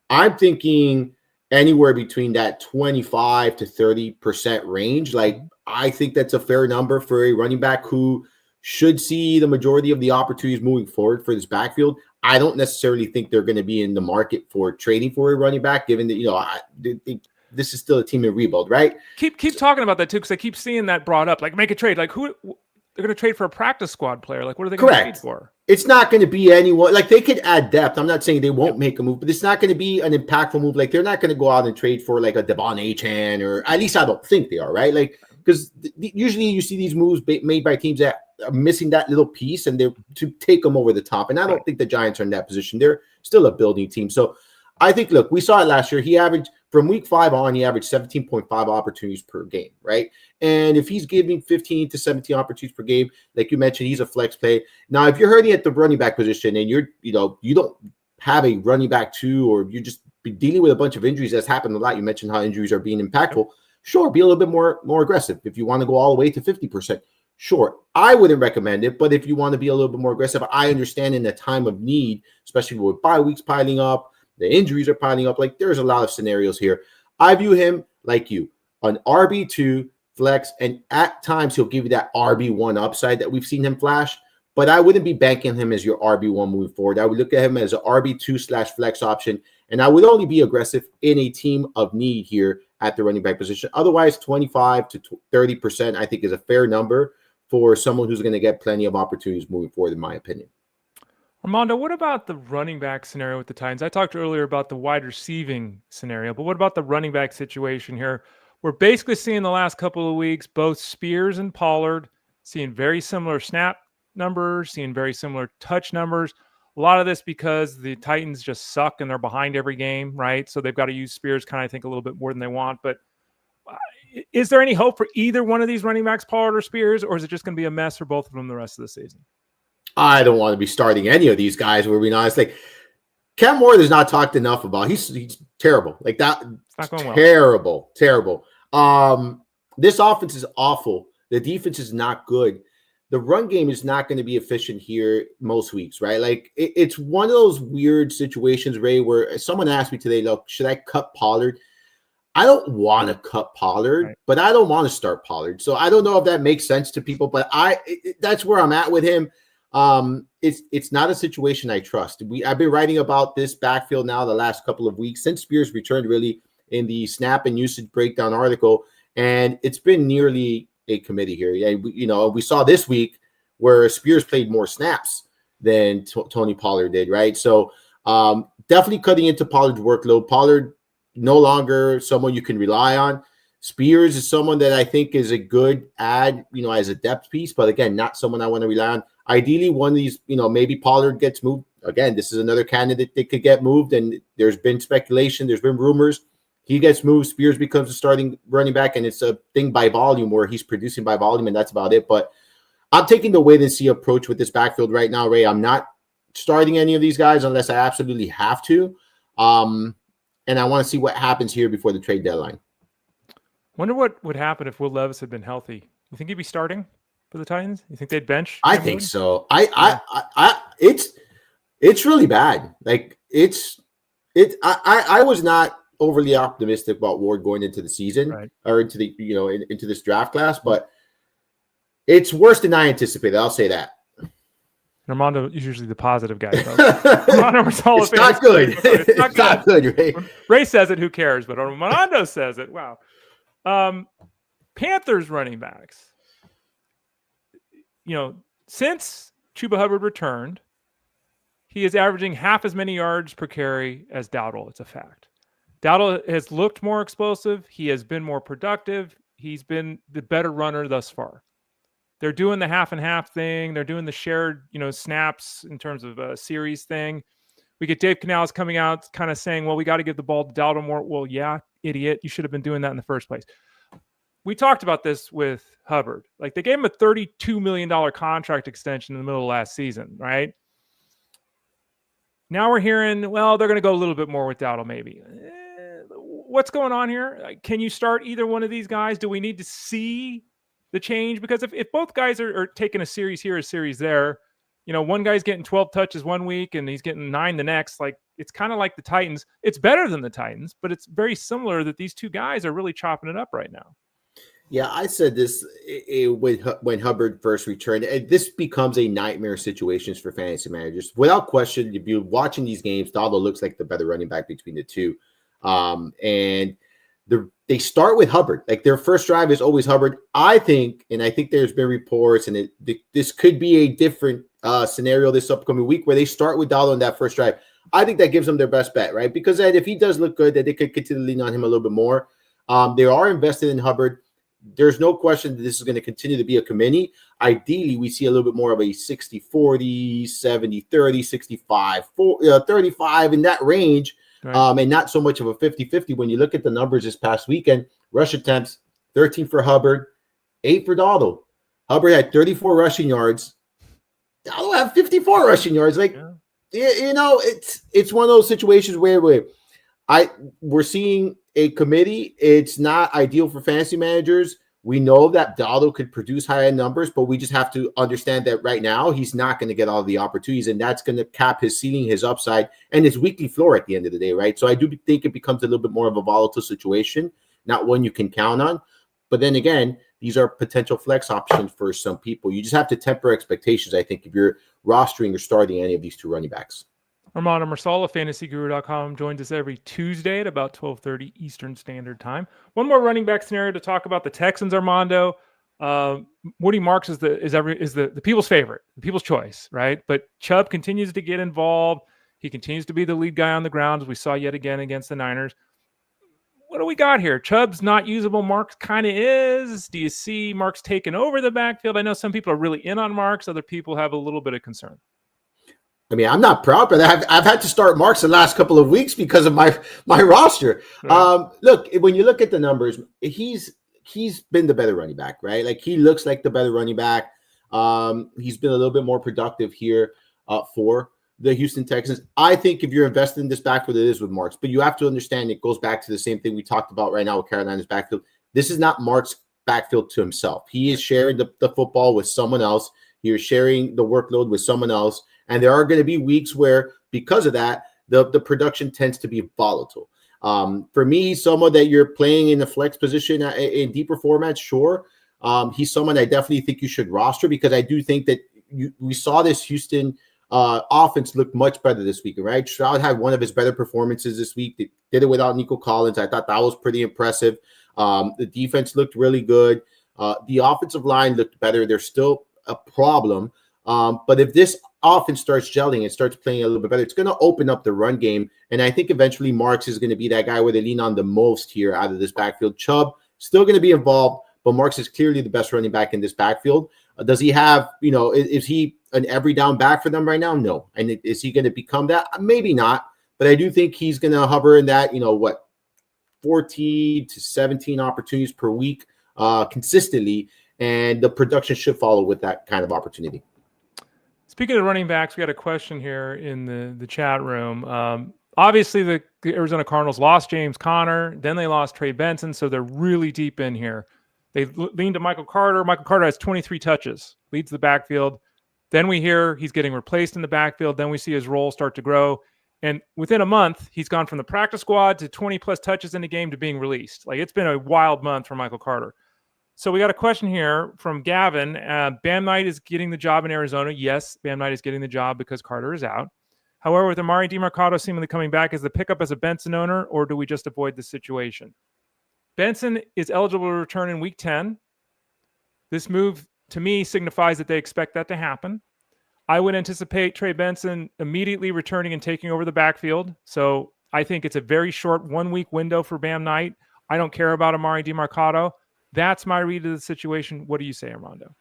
I'm thinking anywhere between that 25 to 30% range. Like, I think that's a fair number for a running back who should see the majority of the opportunities moving forward for this backfield. I don't necessarily think they're going to be in the market for trading for a running back, given that, this is still a team in rebuild, right? Keep talking about that too, because I keep seeing that brought up. Like, make a trade. Like, who they're going to trade for a practice squad player? Like, what are they going to trade for? It's not going to be anyone. Like, they could add depth. I'm not saying they won't make a move, but it's not going to be an impactful move. Like, they're not going to go out and trade for like a Devon Achane, or at least I don't think they are, right? Like, because usually you see these moves made by teams that are missing that little piece, and they're to take them over the top. And I don't think the Giants are in that position. They're still a building team. So I think, look, we saw it last year. He averaged from week 5 on, he averaged 17.5 opportunities per game, right? And if he's giving 15 to 17 opportunities per game, like you mentioned, he's a flex play. Now, if you're hurting at the running back position and you don't have a running back 2, or you're just dealing with a bunch of injuries, that's happened a lot. You mentioned how injuries are being impactful. Sure, be a little bit more aggressive. If you want to go all the way to 50%, sure. I wouldn't recommend it, but if you want to be a little bit more aggressive, I understand in a time of need, especially with bye weeks piling up, the injuries are piling up. Like, there's a lot of scenarios here. I view him like you, an RB2 flex, and at times he'll give you that RB1 upside that we've seen him flash, but I wouldn't be banking him as your RB1 moving forward. I would look at him as an RB2/flex option, and I would only be aggressive in a team of need here at the running back position. Otherwise, 25 to 30%, I think, is a fair number for someone who's going to get plenty of opportunities moving forward, in my opinion. Armando, what about the running back scenario with the Titans? I talked earlier about the wide receiving scenario, but what about the running back situation here? We're basically seeing the last couple of weeks, both Spears and Pollard seeing very similar snap numbers, seeing very similar touch numbers. A lot of this because the Titans just suck and they're behind every game, right? So they've got to use Spears kind of, I think, a little bit more than they want. But is there any hope for either one of these running backs, Pollard or Spears, or is it just going to be a mess for both of them the rest of the season? I don't want to be starting any of these guys, we're being honest. Like, Cam Moore is not talked enough about. He's terrible. Like that. It's not going well. Terrible. This offense is awful. The defense is not good. The run game is not going to be efficient here most weeks, right? Like it's one of those weird situations, Ray, where someone asked me today, look, should I cut Pollard? I don't want to cut Pollard, right, but I don't want to start Pollard. So I don't know if that makes sense to people, but that's where I'm at with him. It's not a situation I trust. I've been writing about this backfield now the last couple of weeks since Spears returned, really, in the snap and usage breakdown article, and it's been nearly a committee here. Yeah, we saw this week where Spears played more snaps than Tony Pollard did, right? So definitely cutting into Pollard's workload. Pollard no longer someone you can rely on. Spears is someone that I think is a good add, as a depth piece, but again, not someone I want to rely on. Ideally, one of these, maybe Pollard gets moved. Again, this is another candidate that could get moved, and there's been speculation, there's been rumors. He gets moved, Spears becomes a starting running back, and it's a thing by volume where he's producing by volume, and that's about it. But I'm taking the wait-and-see approach with this backfield right now, Ray. I'm not starting any of these guys unless I absolutely have to. And I want to see what happens here before the trade deadline. Wonder what would happen if Will Levis had been healthy. You think he'd be starting for the Titans? You think they'd bench? I think so. It's really bad. Like I was not overly optimistic about Ward going into the season, right, or into the into this draft class, but it's worse than I anticipated. I'll say that. Armando is usually the positive guy. Armando Marsal, it's not good. It's not good, Ray. Ray says it, who cares? But Armando says it. Wow. Panthers running backs. Since Chuba Hubbard returned, he is averaging half as many yards per carry as Dowdle. It's a fact. Dowdle has looked more explosive. He has been more productive. He's been the better runner thus far. They're doing the half and half thing. They're doing the shared, snaps in terms of a series thing. We get Dave Canales coming out kind of saying, well, we got to give the ball to Dowdle more. Well, yeah, idiot. You should have been doing that in the first place. We talked about this with Hubbard. Like, they gave him a $32 million contract extension in the middle of last season, right? Now we're hearing, well, they're going to go a little bit more with Dowdle maybe. What's going on here? Can you start either one of these guys? Do we need to see the change? Because if both guys are taking a series here, a series there, one guy's getting 12 touches one week and he's getting 9 the next, like, it's kind of like the Titans. It's better than the Titans, but it's very similar that these two guys are really chopping it up right now. Yeah, I said this when Hubbard first returned. This becomes a nightmare situation for fantasy managers. Without question, if you're watching these games, Dowdle looks like the better running back between the two. And they start with Hubbard. Like, their first drive is always Hubbard. I think there's been reports, and this could be a different scenario this upcoming week where they start with Dowdle in that first drive. I think that gives them their best bet, right? Because if he does look good, that they could continue to lean on him a little bit more. They are invested in Hubbard. There's no question that this is going to continue to be a committee. Ideally, we see a little bit more of a 60-40, 70-30, 65-35 in that range. Right. And not so much of a 50-50. When you look at the numbers this past weekend, rush attempts, 13 for Hubbard, 8 for Dowdle. Hubbard had 34 rushing yards. Dowdle had 54 rushing yards. Like, it's one of those situations where we're seeing a committee. It's not ideal for fantasy managers. We know that Dowdle could produce high-end numbers, but we just have to understand that right now he's not going to get all the opportunities, and that's going to cap his ceiling, his upside, and his weekly floor at the end of the day, right? So I do think it becomes a little bit more of a volatile situation, not one you can count on. But then again, these are potential flex options for some people. You just have to temper expectations, I think, if you're rostering or starting any of these two running backs. Armando Marsal of FantasyGuru.com joins us every Tuesday at about 12:30 Eastern Standard Time. One more running back scenario to talk about: the Texans. Armando, Woody Marks is the people's favorite, the people's choice, right? But Chubb continues to get involved. He continues to be the lead guy on the ground, as we saw yet again against the Niners. What do we got here? Chubb's not usable. Marks kind of is. Do you see Marks taking over the backfield? I know some people are really in on Marks. Other people have a little bit of concern. I mean, I'm not proud, but I've had to start Marks the last couple of weeks because of my roster. Right. Look, when you look at the numbers, he's been the better running back, right? Like, he looks like the better running back. He's been a little bit more productive here for the Houston Texans. I think if you're invested in this backfield, it is with Marks. But you have to understand it goes back to the same thing we talked about right now with Carolina's backfield. This is not Marks' backfield to himself. He is sharing the football with someone else. You're sharing the workload with someone else. And there are going to be weeks where, because of that, the production tends to be volatile. For me, someone that you're playing in the flex position in deeper formats, sure. He's someone I definitely think you should roster, because I do think that we saw this Houston offense look much better this week, right? Stroud had one of his better performances this week. They did it without Nico Collins. I thought that was pretty impressive. The defense looked really good. The offensive line looked better. There's still a problem. But if this offense starts gelling and starts playing a little bit better, it's going to open up the run game. And I think eventually Marks is going to be that guy where they lean on the most here out of this backfield. Chubb still going to be involved, but Marks is clearly the best running back in this backfield. Does he have, is he an every down back for them right now? No. And is he going to become that? Maybe not. But I do think he's going to hover in that, 14 to 17 opportunities per week consistently. And the production should follow with that kind of opportunity. Speaking of running backs, we got a question here in the chat room. Obviously, the Arizona Cardinals lost James Conner. Then they lost Trey Benson, so they're really deep in here. They leaned to Michael Carter. Michael Carter has 23 touches, leads the backfield. Then we hear he's getting replaced in the backfield. Then we see his role start to grow. And within a month, he's gone from the practice squad to 20-plus touches in the game to being released. Like, it's been a wild month for Michael Carter. So we got a question here from Gavin. Bam Knight is getting the job in Arizona. Yes, Bam Knight is getting the job because Carter is out. However, with Amari DiMercato seemingly coming back, is the pickup as a Benson owner, or do we just avoid the situation? Benson is eligible to return in Week 10. This move, to me, signifies that they expect that to happen. I would anticipate Trey Benson immediately returning and taking over the backfield. So I think it's a very short 1-week window for Bam Knight. I don't care about Amari DiMercato. That's my read of the situation. What do you say, Armando?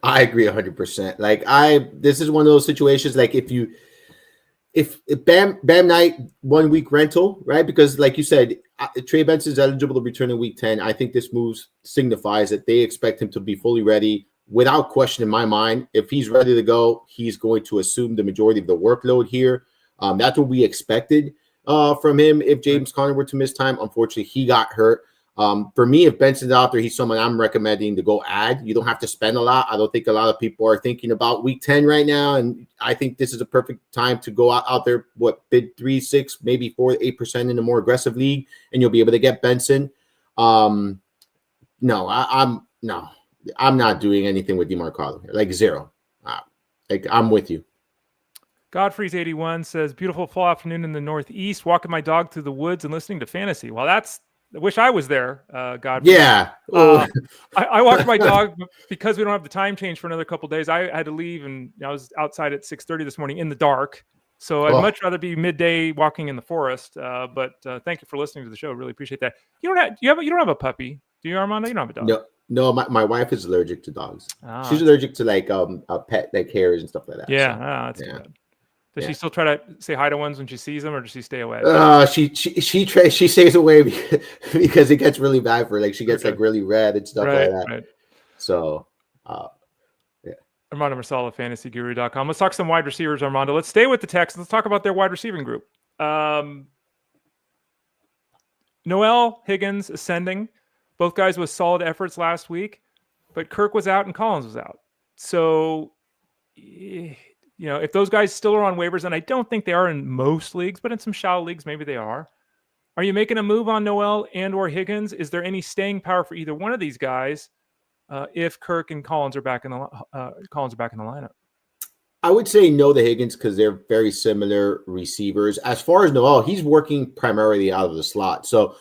I agree 100%. This is one of those situations, like if Bam Knight 1 week rental, right? Because like you said, Trey Benson is eligible to return in Week 10. I think this move signifies that they expect him to be fully ready without question in my mind. If he's ready to go, he's going to assume the majority of the workload here. That's what we expected from him. If James Conner were to miss time, unfortunately, he got hurt. For me, if Benson's out there, he's someone I'm recommending to go add. You don't have to spend a lot. I don't think a lot of people are thinking about Week 10 right now, and I think this is a perfect time to go out there, bid 3, 6, maybe 4, 8% in a more aggressive league, and you'll be able to get Benson. I'm not doing anything with DiMercato here, like zero. I'm with you. Godfrey's81 says, beautiful fall afternoon in the Northeast, walking my dog through the woods and listening to fantasy. Well, I wish I was there, Godfrey. Yeah. I walked my dog because we don't have the time change for another couple of days. I had to leave, and I was outside at 6:30 this morning in the dark. So I'd much rather be midday walking in the forest. But thank you for listening to the show. Really appreciate that. You don't have a puppy, do you, Armando? You don't have a dog. No. My wife is allergic to dogs. She's allergic to like a pet, like hairs and stuff like that. Yeah, that's too bad. Does she still try to say hi to ones when she sees them, or does she stay away? She stays away because it gets really bad for her. Like she gets like really red and stuff like that. Right. So, yeah. Armando Marsal of FantasyGuru.com. Let's talk some wide receivers, Armando. Let's stay with the Texans. Let's talk about their wide receiving group. Noel, Higgins ascending. Both guys with solid efforts last week, but Kirk was out and Collins was out. So, if those guys still are on waivers, and I don't think they are in most leagues, but in some shallow leagues, maybe they are. Are you making a move on Noel and or Higgins? Is there any staying power for either one of these guys if Kirk and Collins are back in the lineup? I would say no to Higgins because they're very similar receivers. As far as Noel, he's working primarily out of the slot. So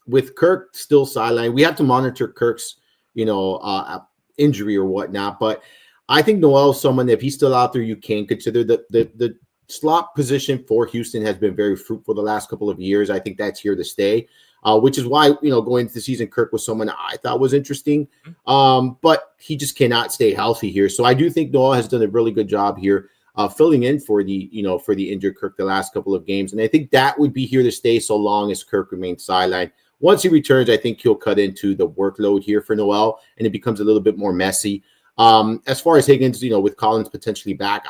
with Kirk still sidelined, we have to monitor Kirk's injury or whatnot, but I think Noel is someone, if he's still out there, you can consider. The slot position for Houston has been very fruitful the last couple of years. I think that's here to stay, which is why, going into the season, Kirk was someone I thought was interesting, but he just cannot stay healthy here. So I do think Noel has done a really good job here filling in for the injured Kirk the last couple of games. And I think that would be here to stay so long as Kirk remains sidelined. Once he returns, I think he'll cut into the workload here for Noel, and it becomes a little bit more messy. As far as Higgins, with Collins potentially back,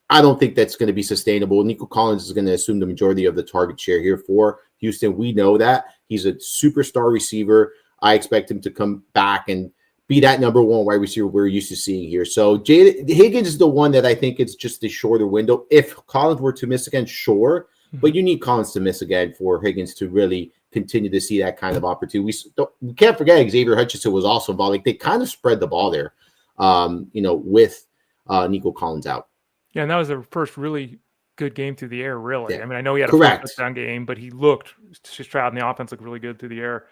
I don't think that's going to be sustainable. Nico Collins is going to assume the majority of the target share here for Houston. We know that. He's a superstar receiver. I expect him to come back and be that number one wide receiver we're used to seeing here. So Higgins is the one that I think it's just a shorter window. If Collins were to miss again, sure. But you need Collins to miss again for Higgins to really continue to see that kind of opportunity. We can't forget Xavier Hutchinson was also involved. Like, they kind of spread the ball there, with Nico Collins out. Yeah, and that was their first really good game through the air, really. Yeah. I mean, I know he had a touchdown game, but he looked, Stroud and the offense looked really good through the air.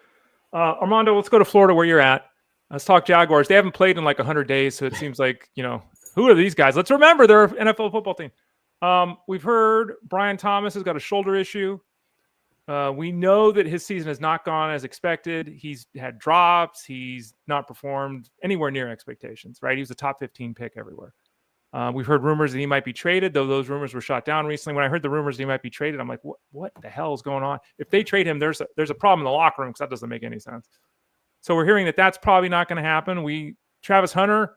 Armando, let's go to Florida where you're at. Let's talk Jaguars. They haven't played in like 100 days, so it seems like, who are these guys? Let's remember they're an NFL football team. We've heard Brian Thomas has got a shoulder issue. We know that his season has not gone as expected. He's had drops. He's not performed anywhere near expectations, right? He was a top 15 pick everywhere. We've heard rumors that he might be traded, though those rumors were shot down recently. When I heard the rumors that he might be traded, I'm like, what the hell is going on? If they trade him, there's a problem in the locker room because that doesn't make any sense. So we're hearing that that's probably not going to happen. Travis Hunter,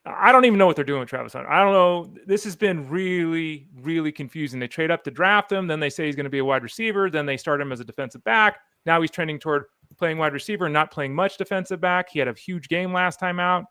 I don't even know what they're doing with Travis Hunter. I don't know. This has been really, really confusing. They trade up to draft him. Then they say he's going to be a wide receiver. Then they start him as a defensive back. Now he's trending toward playing wide receiver and not playing much defensive back. He had a huge game last time out.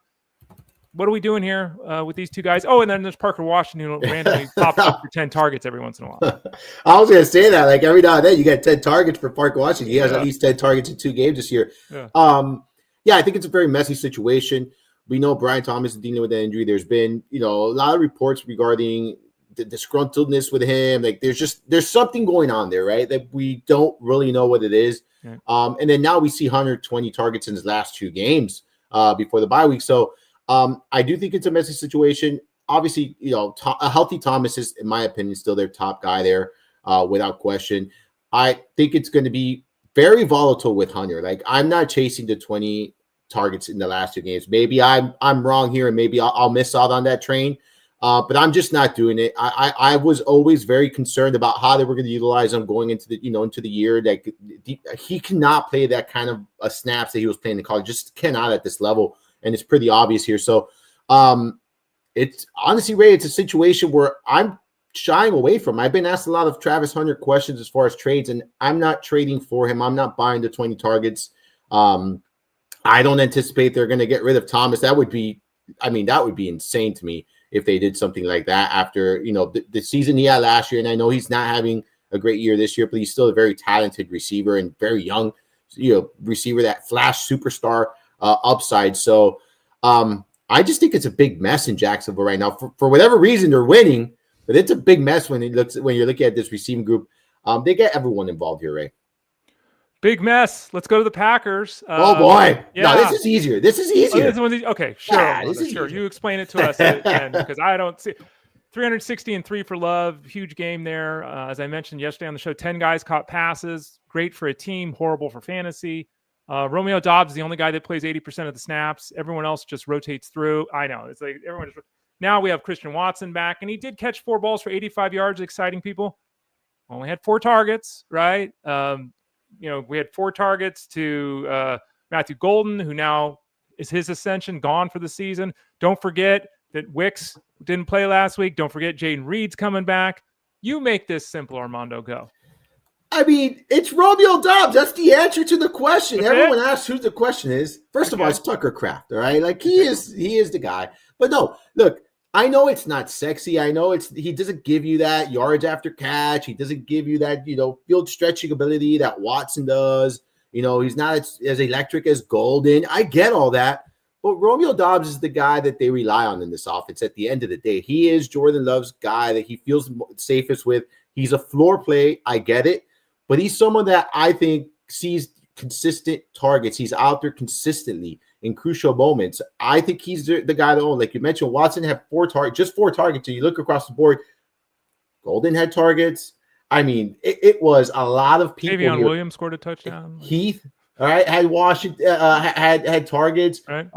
What are we doing here with these two guys? Oh, and then there's Parker Washington who randomly pops up for 10 targets every once in a while. I was going to say that. Like, every now and then you get 10 targets for Parker Washington. He has at least 10 targets in 2 games this year. Yeah. I think it's a very messy situation. We know Brian Thomas is dealing with an injury. There's been, a lot of reports regarding the disgruntledness with him. Like, there's something going on there, right? That we don't really know what it is. Yeah. And then now we see Hunter 20 targets in his last 2 games before the bye week. So I do think it's a messy situation. Obviously, a healthy Thomas is, in my opinion, still their top guy there, without question. I think it's going to be very volatile with Hunter. Like, I'm not chasing the 20 targets in the last 2 games. Maybe I'm wrong here, and maybe I'll miss out on that train. But I'm just not doing it. I was always very concerned about how they were going to utilize him going into the year. Like, he cannot play that kind of snaps that he was playing in college. Just cannot at this level. And it's pretty obvious here. So it's honestly, Ray, it's a situation where I'm shying away from. I've been asked a lot of Travis Hunter questions as far as trades, and I'm not trading for him. I'm not buying the 20 targets. I don't anticipate they're going to get rid of Thomas. That would be insane to me if they did something like that after, the season he had last year. And I know he's not having a great year this year, but he's still a very talented receiver and very young, receiver, that flash superstar upside. So I just think it's a big mess in Jacksonville right now. For whatever reason, they're winning, but it's a big mess when you're looking at this receiving group. They get everyone involved here, Ray. Big mess. Let's go to the Packers. Oh boy! Yeah. No, this is easier. Okay, sure. Yeah, sure. You explain it to us again, because I don't see. 360 for Love, huge game there. As I mentioned yesterday on the show, 10 guys caught passes. Great for a team, horrible for fantasy. Romeo Doubs is the only guy that plays 80% of the snaps. Everyone else just rotates through. I know. It's like everyone just. Now we have Christian Watson back, and he did catch 4 balls for 85 yards, exciting people. Only had 4 targets, right? We had 4 targets to Matthew Golden, who now is his ascension, gone for the season. Don't forget that Wicks didn't play last week. Don't forget Jayden Reed's coming back. You make this simple, Armando. Go. I mean, it's Romeo Doubs. That's the answer to the question. That's Everyone asks who the question is. First of all, it's Tucker Kraft, all right? Like, he is the guy. But no, look, I know it's not sexy. I know he doesn't give you that yards after catch. He doesn't give you that, field stretching ability that Watson does. He's not as electric as Golden. I get all that. But Romeo Doubs is the guy that they rely on in this offense at the end of the day. He is Jordan Love's guy that he feels safest with. He's a floor play. I get it. But he's someone that I think sees consistent targets. He's out there consistently in crucial moments. I think he's the guy to own. Like you mentioned, Watson had 4 targets, just 4 targets. And you look across the board, Golden had targets. I mean, it was a lot of people. Davion Williams scored a touchdown. Heath, all right, had Washington had targets. Right.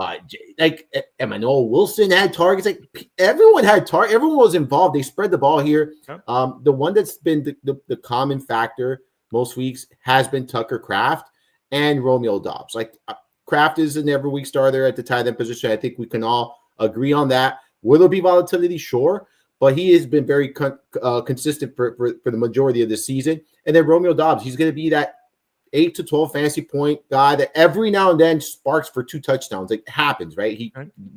Like Emmanuel Wilson had targets. Like everyone had targets. Everyone was involved. They spread the ball here. Yep. The one that's been the common factor most weeks has been Tucker Kraft and Romeo Doubs. Like Kraft is an every week starter at the tight end position. I think we can all agree on that. Will there be volatility? Sure. but he has been very consistent for the majority of the season. And then Romeo Doubs, he's going to be that 8 to 12 fantasy point guy that every now and then sparks for 2 touchdowns. It happens, right?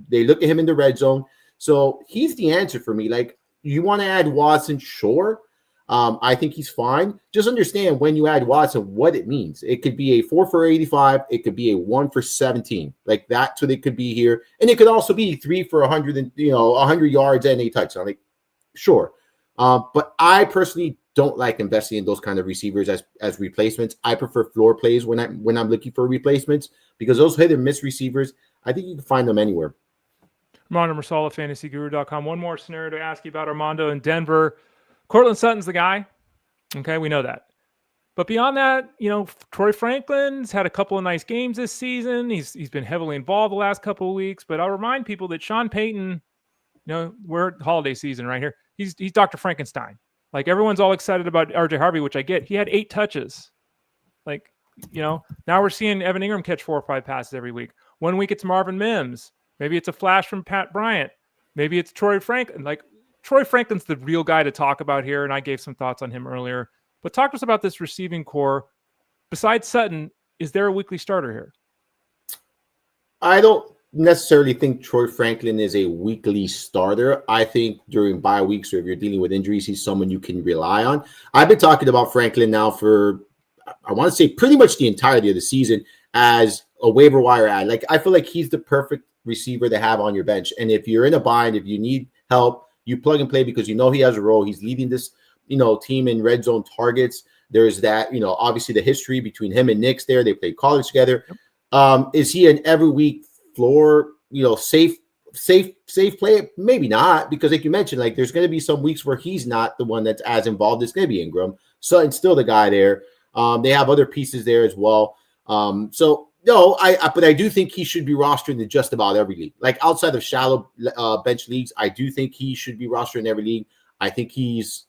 They look at him in the red zone. So he's the answer for me. Like, you want to add Watson? Sure. I think he's fine. Just understand when you add Watson, what it means. It could be a 4 for 85. It could be a 1 for 17. Like, that's what it could be here. And it could also be 3 for 100 and 100 yards and a touchdown. Like, sure. But I personally don't like investing in those kind of receivers as replacements. I prefer floor plays when I'm looking for replacements, because those hit and miss receivers, I think you can find them anywhere. Armando Marsal of fantasyguru.com. One more scenario to ask you about Armando in Denver. Cortland Sutton's the guy. Okay, we know that. But beyond that, Troy Franklin's had a couple of nice games this season. He's been heavily involved the last couple of weeks. But I'll remind people that Sean Payton, we're at holiday season right here. He's Dr. Frankenstein. Like, everyone's all excited about RJ Harvey, which I get. He had 8 touches. Like, now we're seeing Evan Ingram catch 4 or 5 passes every week. 1 week it's Marvin Mims. Maybe it's a flash from Pat Bryant. Maybe it's Troy Franklin. Like, Troy Franklin's the real guy to talk about here, and I gave some thoughts on him earlier. But talk to us about this receiving core. Besides Sutton, is there a weekly starter here? I don't necessarily think Troy Franklin is a weekly starter. I think during bye weeks, or if you're dealing with injuries, he's someone you can rely on. I've been talking about Franklin now for, I want to say, pretty much the entirety of the season as a waiver wire ad. Like, I feel like he's the perfect receiver to have on your bench. And if you're in a bind, if you need help, you plug and play, because he has a role. He's leading this, team in red zone targets. There's that, obviously the history between him and Knicks there. They played college together. Is he an every week floor, safe play? Maybe not, because like you mentioned, like, there's going to be some weeks where he's not the one that's as involved. It's going to be Ingram. Sutton's still the guy there. They have other pieces there as well. No, but I do think he should be rostered in just about every league. Like, outside of shallow bench leagues, I do think he should be rostered in every league. I think he's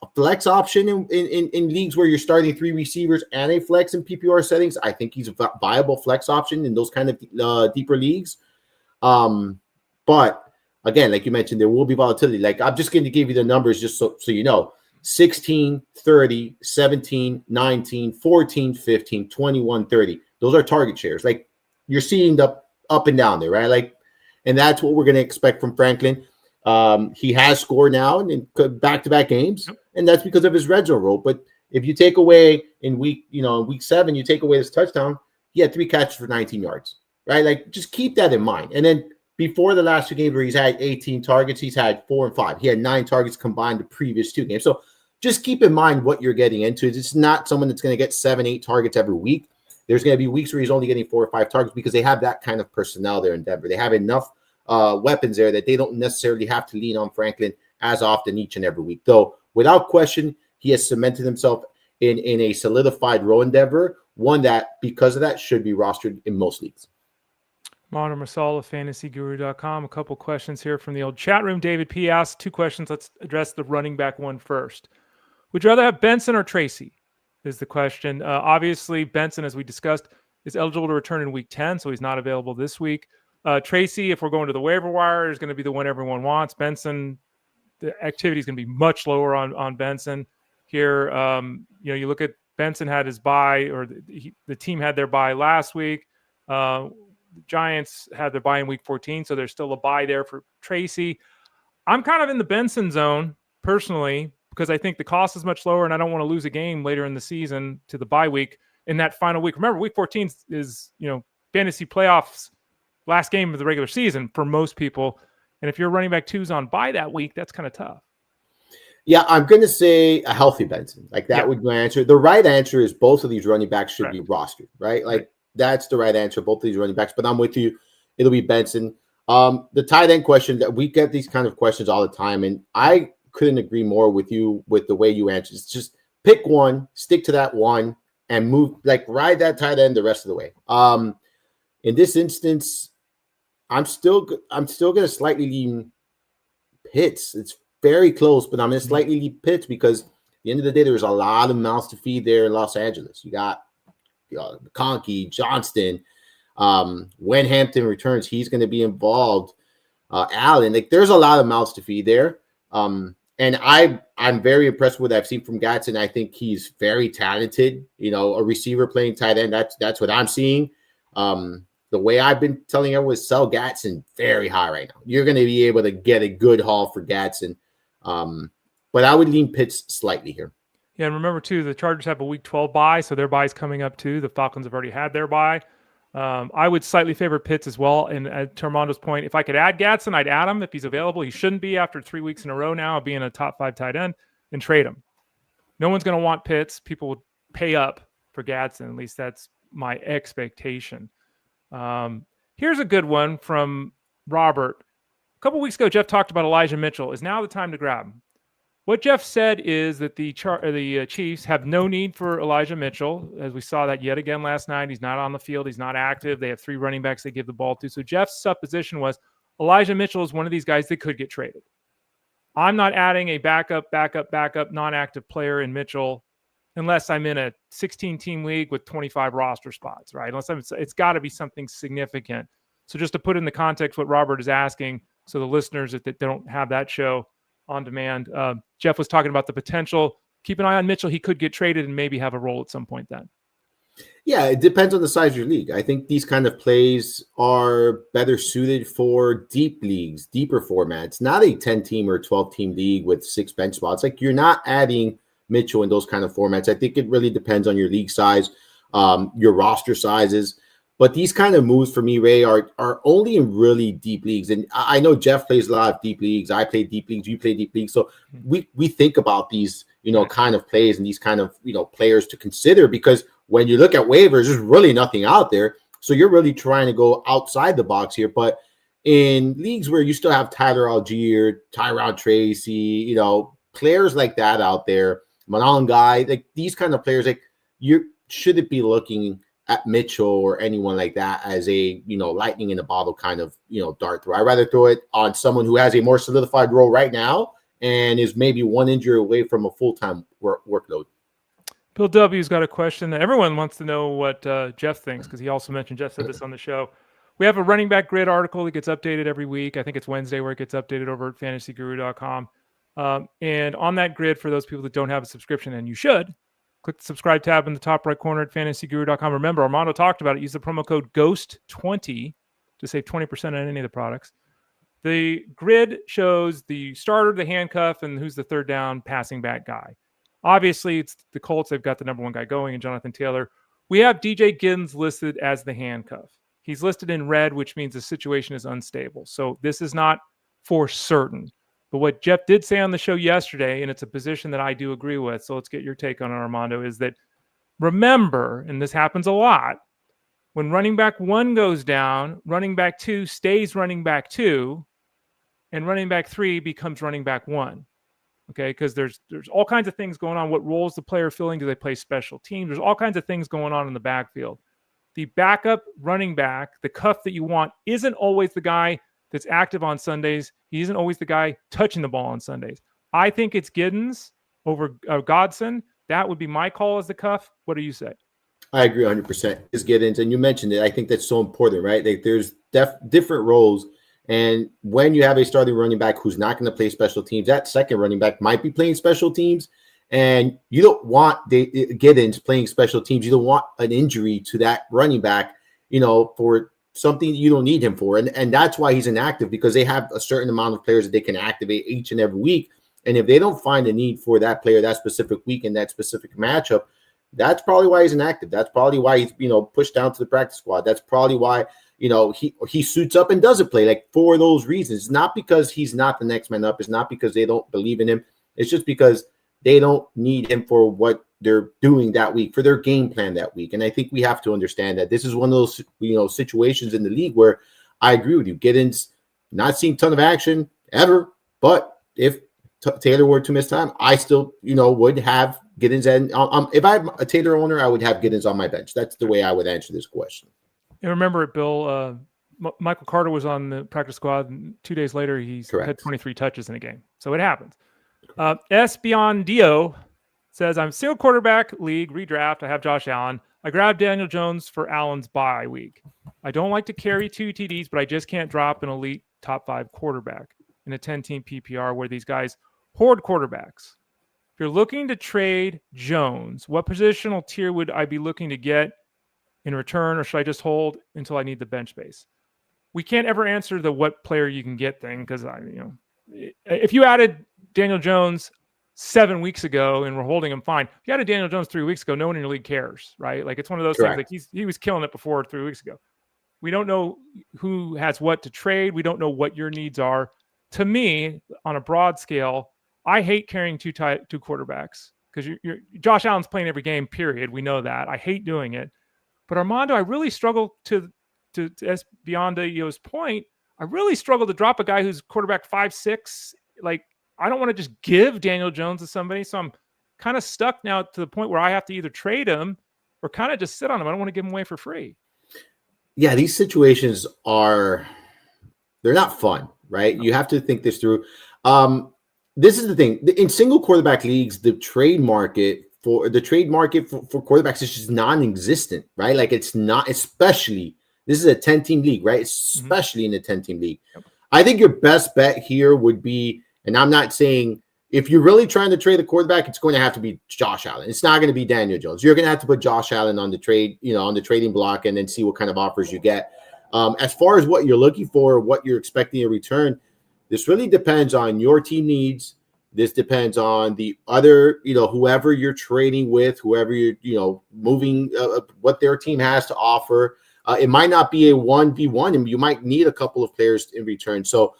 a flex option in leagues where you're starting 3 receivers and a flex in PPR settings. I think he's a viable flex option in those kind of deeper leagues. But again, like you mentioned, there will be volatility. Like, I'm just going to give you the numbers just so you know. 16, 30, 17, 19, 14, 15, 21, 30. Those are target shares. Like, you're seeing the up and down there, right? Like, and that's what we're going to expect from Franklin. He has scored now in back-to-back games, and that's because of his red zone role. But if you take away in week 7, you take away this touchdown, he had 3 catches for 19 yards, right? Like, just keep that in mind. And then before the last 2 games where he's had 18 targets, he's had 4 and 5. He had 9 targets combined the previous 2 games. So just keep in mind what you're getting into. It's not someone that's going to get 7, 8 targets every week. There's going to be weeks where he's only getting 4 or 5 targets, because they have that kind of personnel there in Denver. They have enough weapons there that they don't necessarily have to lean on Franklin as often each and every week. Though, without question, he has cemented himself in a solidified role in Denver, one that, because of that, should be rostered in most leagues. Armando Marsal of fantasyguru.com. A couple questions here from the old chat room. David P. asked 2 questions. Let's address the running back one first. Would you rather have Benson or Tracy? Is the question. Obviously, Benson, as we discussed, is eligible to return in week 10, so he's not available this week. Tracy, if we're going to the waiver wire, is going to be the one everyone wants. Benson, the activity is going to be much lower on Benson here. You look at Benson had his bye, or the team had their bye last week. The Giants had their bye in week 14, so there's still a bye there for Tracy. I'm kind of in the Benson zone personally, because I think the cost is much lower, and I don't want to lose a game later in the season to the bye week in that final week. Remember, week 14 is, fantasy playoffs, last game of the regular season for most people. And if you're running back 2s on bye that week, that's kind of tough. Yeah, I'm going to say a healthy Benson. Like, that would be my answer. The right answer is both of these running backs should be rostered, right? Like, that's the right answer, both of these running backs. But I'm with you. It'll be Benson. The tight end question, that we get these kind of questions all the time, and I couldn't agree more with you with the way you answer. It's just pick one, stick to that one, and move, like, ride that tight end the rest of the way. In this instance, I'm still going to slightly lean Pitts. It's very close, but I'm going to slightly lean Pitts, because at the end of the day, there's a lot of mouths to feed there in Los Angeles. You got McConkey, Johnston. When Hampton returns, he's going to be involved. Allen, like, there's a lot of mouths to feed there. And I'm very impressed with what I've seen from Gatson. I think he's very talented. A receiver playing tight end. That's what I'm seeing. The way I've been telling everyone is sell Gatson very high right now. You're going to be able to get a good haul for Gatson. But I would lean Pitts slightly here. Yeah, and remember too, the Chargers have a Week 12 bye, so their bye is coming up too. The Falcons have already had their bye. I would slightly favor Pitts as well. And to Armando's point, if I could add Gatson, I'd add him if he's available. He shouldn't be after 3 weeks in a row now of being a top 5 tight end, and trade him. No one's going to want Pitts. People would pay up for Gatson. At least that's my expectation. Here's a good one from Robert. A couple weeks ago, Jeff talked about Elijah Mitchell. Is now the time to grab him? What Jeff said is that the Chiefs have no need for Elijah Mitchell, as we saw that yet again last night. He's not on the field. He's not active. They have 3 running backs they give the ball to. So Jeff's supposition was Elijah Mitchell is one of these guys that could get traded. I'm not adding a backup, non-active player in Mitchell unless I'm in a 16-team league with 25 roster spots, right? It's got to be something significant. So just to put in the context what Robert is asking, so the listeners that don't have that show on demand, Jeff was talking about the potential. Keep an eye on Mitchell. He could get traded and maybe have a role at some point then. Yeah, it depends on the size of your league. I think these kind of plays are better suited for deep leagues, deeper formats, not a 10-team or 12-team league with 6 bench spots. Like, you're not adding Mitchell in those kind of formats. I think it really depends on your league size, your roster sizes. But these kind of moves for me, Ray, are only in really deep leagues. And I know Jeff plays a lot of deep leagues. I play deep leagues. You play deep leagues. So we think about these, kind of plays and these kind of, players to consider, because when you look at waivers, there's really nothing out there. So you're really trying to go outside the box here. But in leagues where you still have Tyler Algier, Tyrone Tracy, players like that out there, Manon Guy, like these kind of players, like you shouldn't be looking at Mitchell or anyone like that as a, lightning in a bottle kind of, dart throw. I'd rather throw it on someone who has a more solidified role right now and is maybe one injury away from a full-time workload. Bill W's got a question that everyone wants to know what Jeff thinks, because he also mentioned, Jeff said this on the show. We have a running back grid article that gets updated every week. I think it's Wednesday where it gets updated over at fantasyguru.com. And on that grid, for those people that don't have a subscription, and you should, click the subscribe tab in the top right corner at fantasyguru.com. Remember, Armando talked about it. Use the promo code GHOST20 to save 20% on any of the products. The grid shows the starter, the handcuff, and who's the third down passing back guy. Obviously, it's the Colts. They've got the number 1 guy going, and Jonathan Taylor. We have DJ Giddens listed as the handcuff. He's listed in red, which means the situation is unstable. So this is not for certain. But what Jeff did say on the show yesterday, and it's a position that I do agree with, so let's get your take on it, Armando, is that remember, and this happens a lot, when running back 1 goes down, running back 2 stays running back 2, and running back 3 becomes running back 1. Okay, because there's all kinds of things going on. What roles the player filling? Do they play special teams? There's all kinds of things going on in the backfield. The backup running back, the cuff that you want, isn't always the guy that's active on Sundays. He isn't always the guy touching the ball on Sundays. I think it's Giddens over Godson. That would be my call as the cuff. What do you say? I agree 100%. It's Giddens, and you mentioned it. I think that's so important, right? Like, there's different roles. And when you have a starting running back who's not going to play special teams, that second running back might be playing special teams. And you don't want Giddens playing special teams. You don't want an injury to that running back, for something you don't need him for. And that's why he's inactive, because they have a certain amount of players that they can activate each and every week. And if they don't find a need for that player that specific week in that specific matchup, that's probably why he's inactive. That's probably why he's, pushed down to the practice squad. That's probably why, he suits up and doesn't play, like, for those reasons. It's not because he's not the next man up. It's not because they don't believe in him. It's just because they don't need him for what they're doing that week, for their game plan that week. And I think we have to understand that this is one of those, situations in the league where I agree with you. Giddens not seeing a ton of action ever, but if Taylor were to miss time, I still, would have Giddens. And if I'm a Taylor owner, I would have Giddens on my bench. That's the way I would answer this question. And remember it, Bill, Michael Carter was on the practice squad, and 2 days later he's had 23 touches in a game. So it happens. S. Beyond Dio says, I'm single quarterback league, redraft. I have Josh Allen. I grabbed Daniel Jones for Allen's bye week. I don't like to carry 2 TDs, but I just can't drop an elite top 5 quarterback. in a 10-team PPR where these guys hoard quarterbacks. If you're looking to trade Jones, what positional tier would I be looking to get in return, or should I just hold until I need the bench space? We can't ever answer the what player you can get thing because if you added Daniel Jones 7 weeks ago and we're holding him fine, if you added Daniel Jones 3 weeks ago, no one in your league cares, right? Like it's one of those things. Like he was killing it before 3 weeks ago. We don't know who has what to trade. We don't know what your needs are. To me, on a broad scale, I hate carrying two quarterbacks because Josh Allen's playing every game, period. We know that. I hate doing it. But Armando, I really struggle to beyond Yo's point, I really struggle to drop a guy who's quarterback 5'6". Like, I don't want to just give Daniel Jones to somebody. So I'm kind of stuck now to the point where I have to either trade him or kind of just sit on him. I don't want to give him away for free. Yeah, these situations they're not fun, right? You have to think this through. This is the thing. In single quarterback leagues, the trade market for quarterbacks is just non-existent, right? Like it's not, especially this is a 10-team league, right? Especially in a 10-team league. Yep. I think your best bet here would be, and I'm not saying if you're really trying to trade a quarterback, it's going to have to be Josh Allen. It's not going to be Daniel Jones. You're going to have to put Josh Allen on the trade, on the trading block, and then see what kind of offers you get. As far as what you're looking for, what you're expecting in return, this really depends on your team needs. This depends on the other, whoever you're trading with, whoever you're, moving, what their team has to offer. It might not be a 1v1, and you might need a couple of players in return. So,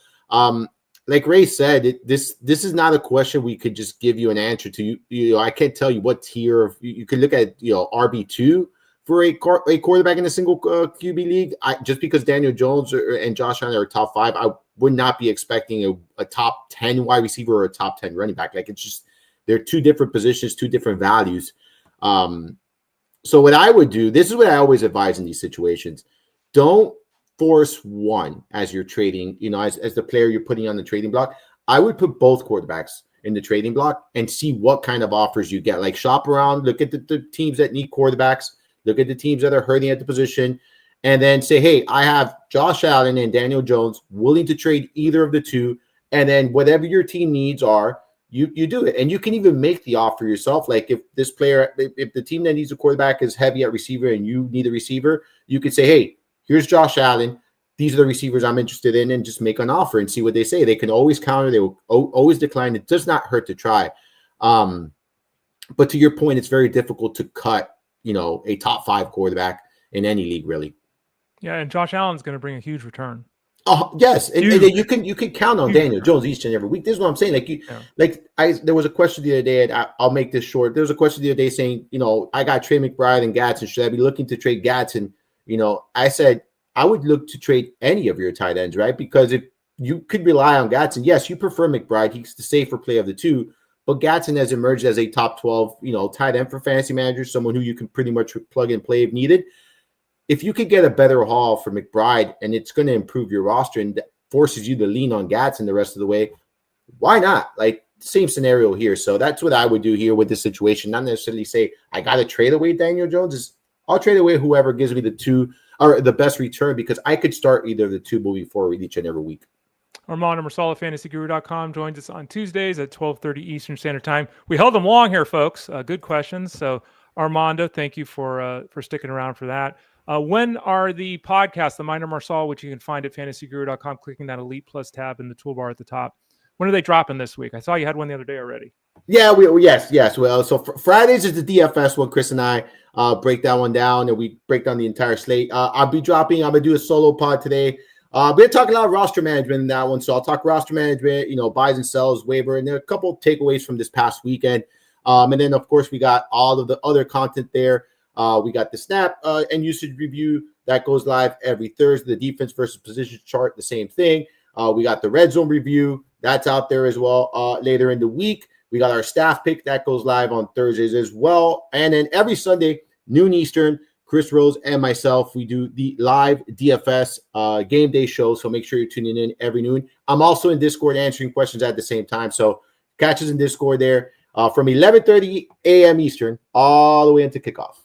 like Ray said, this is not a question we could just give you an answer to. I can't tell you what tier you could look at, RB2 for a quarterback in a single QB league. Just because Daniel Jones and Josh Allen are top 5, I would not be expecting a top 10 wide receiver or a top 10 running back. Like, it's just, they're two different positions, two different values. So what I would do, this is what I always advise in these situations. Don't force one as you're trading, as the player you're putting on the trading block. I would put both quarterbacks in the trading block and see what kind of offers you get. Like, shop around, look at the teams that need quarterbacks, look at the teams that are hurting at the position, and then say, hey, I have Josh Allen and Daniel Jones willing to trade either of the two. And then whatever your team needs are, you do it. And you can even make the offer yourself. Like, if this player, if the team that needs a quarterback is heavy at receiver and you need a receiver, you could say, hey, here's Josh Allen. These are the receivers I'm interested in, and just make an offer and see what they say. They can always counter. They will always decline. It does not hurt to try. But to your point, it's very difficult to cut, a top 5 quarterback in any league, really. Yeah, and Josh Allen's going to bring a huge return. Oh, yes, and you can count on Daniel Jones each and every week. This is what I'm saying. There was a question the other day, and I'll make this short. There was a question the other day saying, I got Trey McBride and Gatson. Should I be looking to trade Gatson? I said I would look to trade any of your tight ends, right? Because if you could rely on Gatson, yes, you prefer McBride. He's the safer play of the two, but Gatson has emerged as a top 12, tight end for fantasy managers, someone who you can pretty much plug and play if needed. If you could get a better haul for McBride and it's going to improve your roster and forces you to lean on Gatson the rest of the way, why not? Like, same scenario here. So that's what I would do here with this situation. Not necessarily say I got to trade away Daniel Jones. I'll trade away whoever gives me the two or the best return, because I could start either of the two moving forward each and every week. Armando Marsal of FantasyGuru.com joins us on Tuesdays at 12:30 Eastern Standard Time. We held them long here, folks. Good questions. So, Armando, thank you for sticking around for that. When are the podcasts, the Minor Marsal, which you can find at FantasyGuru.com, clicking that Elite Plus tab in the toolbar at the top? When are they dropping this week? I saw you had one the other day already. Yeah, yes. Well, so Fridays is the DFS one. Chris and I break that one down, and we break down the entire slate. I'm going to do a solo pod today. We're talking a lot of roster management in that one, so I'll talk roster management, buys and sells, waiver, and there are a couple of takeaways from this past weekend. And then, of course, we got all of the other content there. We got the snap and usage review that goes live every Thursday. The defense versus position chart, the same thing. We got the red zone review that's out there as well later in the week. We got our staff pick that goes live on Thursdays as well. And then every Sunday, noon Eastern, Chris Rose and myself, we do the live DFS game day show. So make sure you're tuning in every noon. I'm also in Discord answering questions at the same time. So catch us in Discord there from 11:30 a.m. Eastern all the way into kickoff.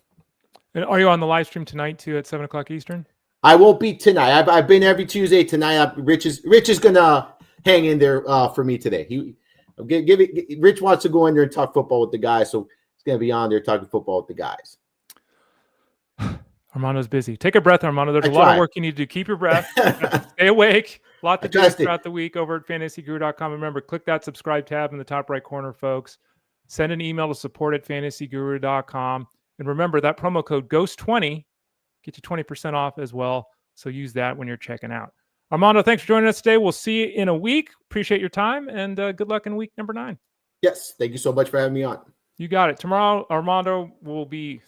And are you on the live stream tonight too at 7 o'clock Eastern? I won't be tonight. I've been every Tuesday. Tonight, Rich is gonna hang in there for me today. Rich wants to go in there and talk football with the guys, so he's going to be on there talking football with the guys. Armando's busy. Take a breath, Armando. There's a lot of work you need to do. Keep your breath. Stay awake. A lot to do throughout the week over at fantasyguru.com. Remember, click that subscribe tab in the top right corner, folks. Send an email to support@fantasyguru.com. And remember, that promo code GHOST20 get you 20% off as well. So use that when you're checking out. Armando, thanks for joining us today. We'll see you in a week. Appreciate your time, and good luck in week number 9. Yes, thank you so much for having me on. You got it. Tomorrow, Armando will be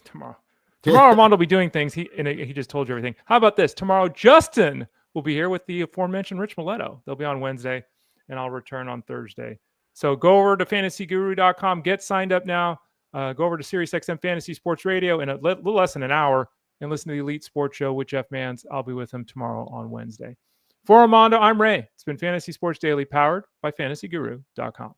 Armando will be doing things. He just told you everything. How about this? Tomorrow, Justin will be here with the aforementioned Rich Miletto. They'll be on Wednesday, and I'll return on Thursday. So go over to fantasyguru.com. Get signed up now. Go over to SiriusXM Fantasy Sports Radio in a little less than an hour and listen to the Elite Sports Show with Jeff Mans. I'll be with him tomorrow on Wednesday. For Armando, I'm Ray. It's been Fantasy Sports Daily, powered by fantasyguru.com.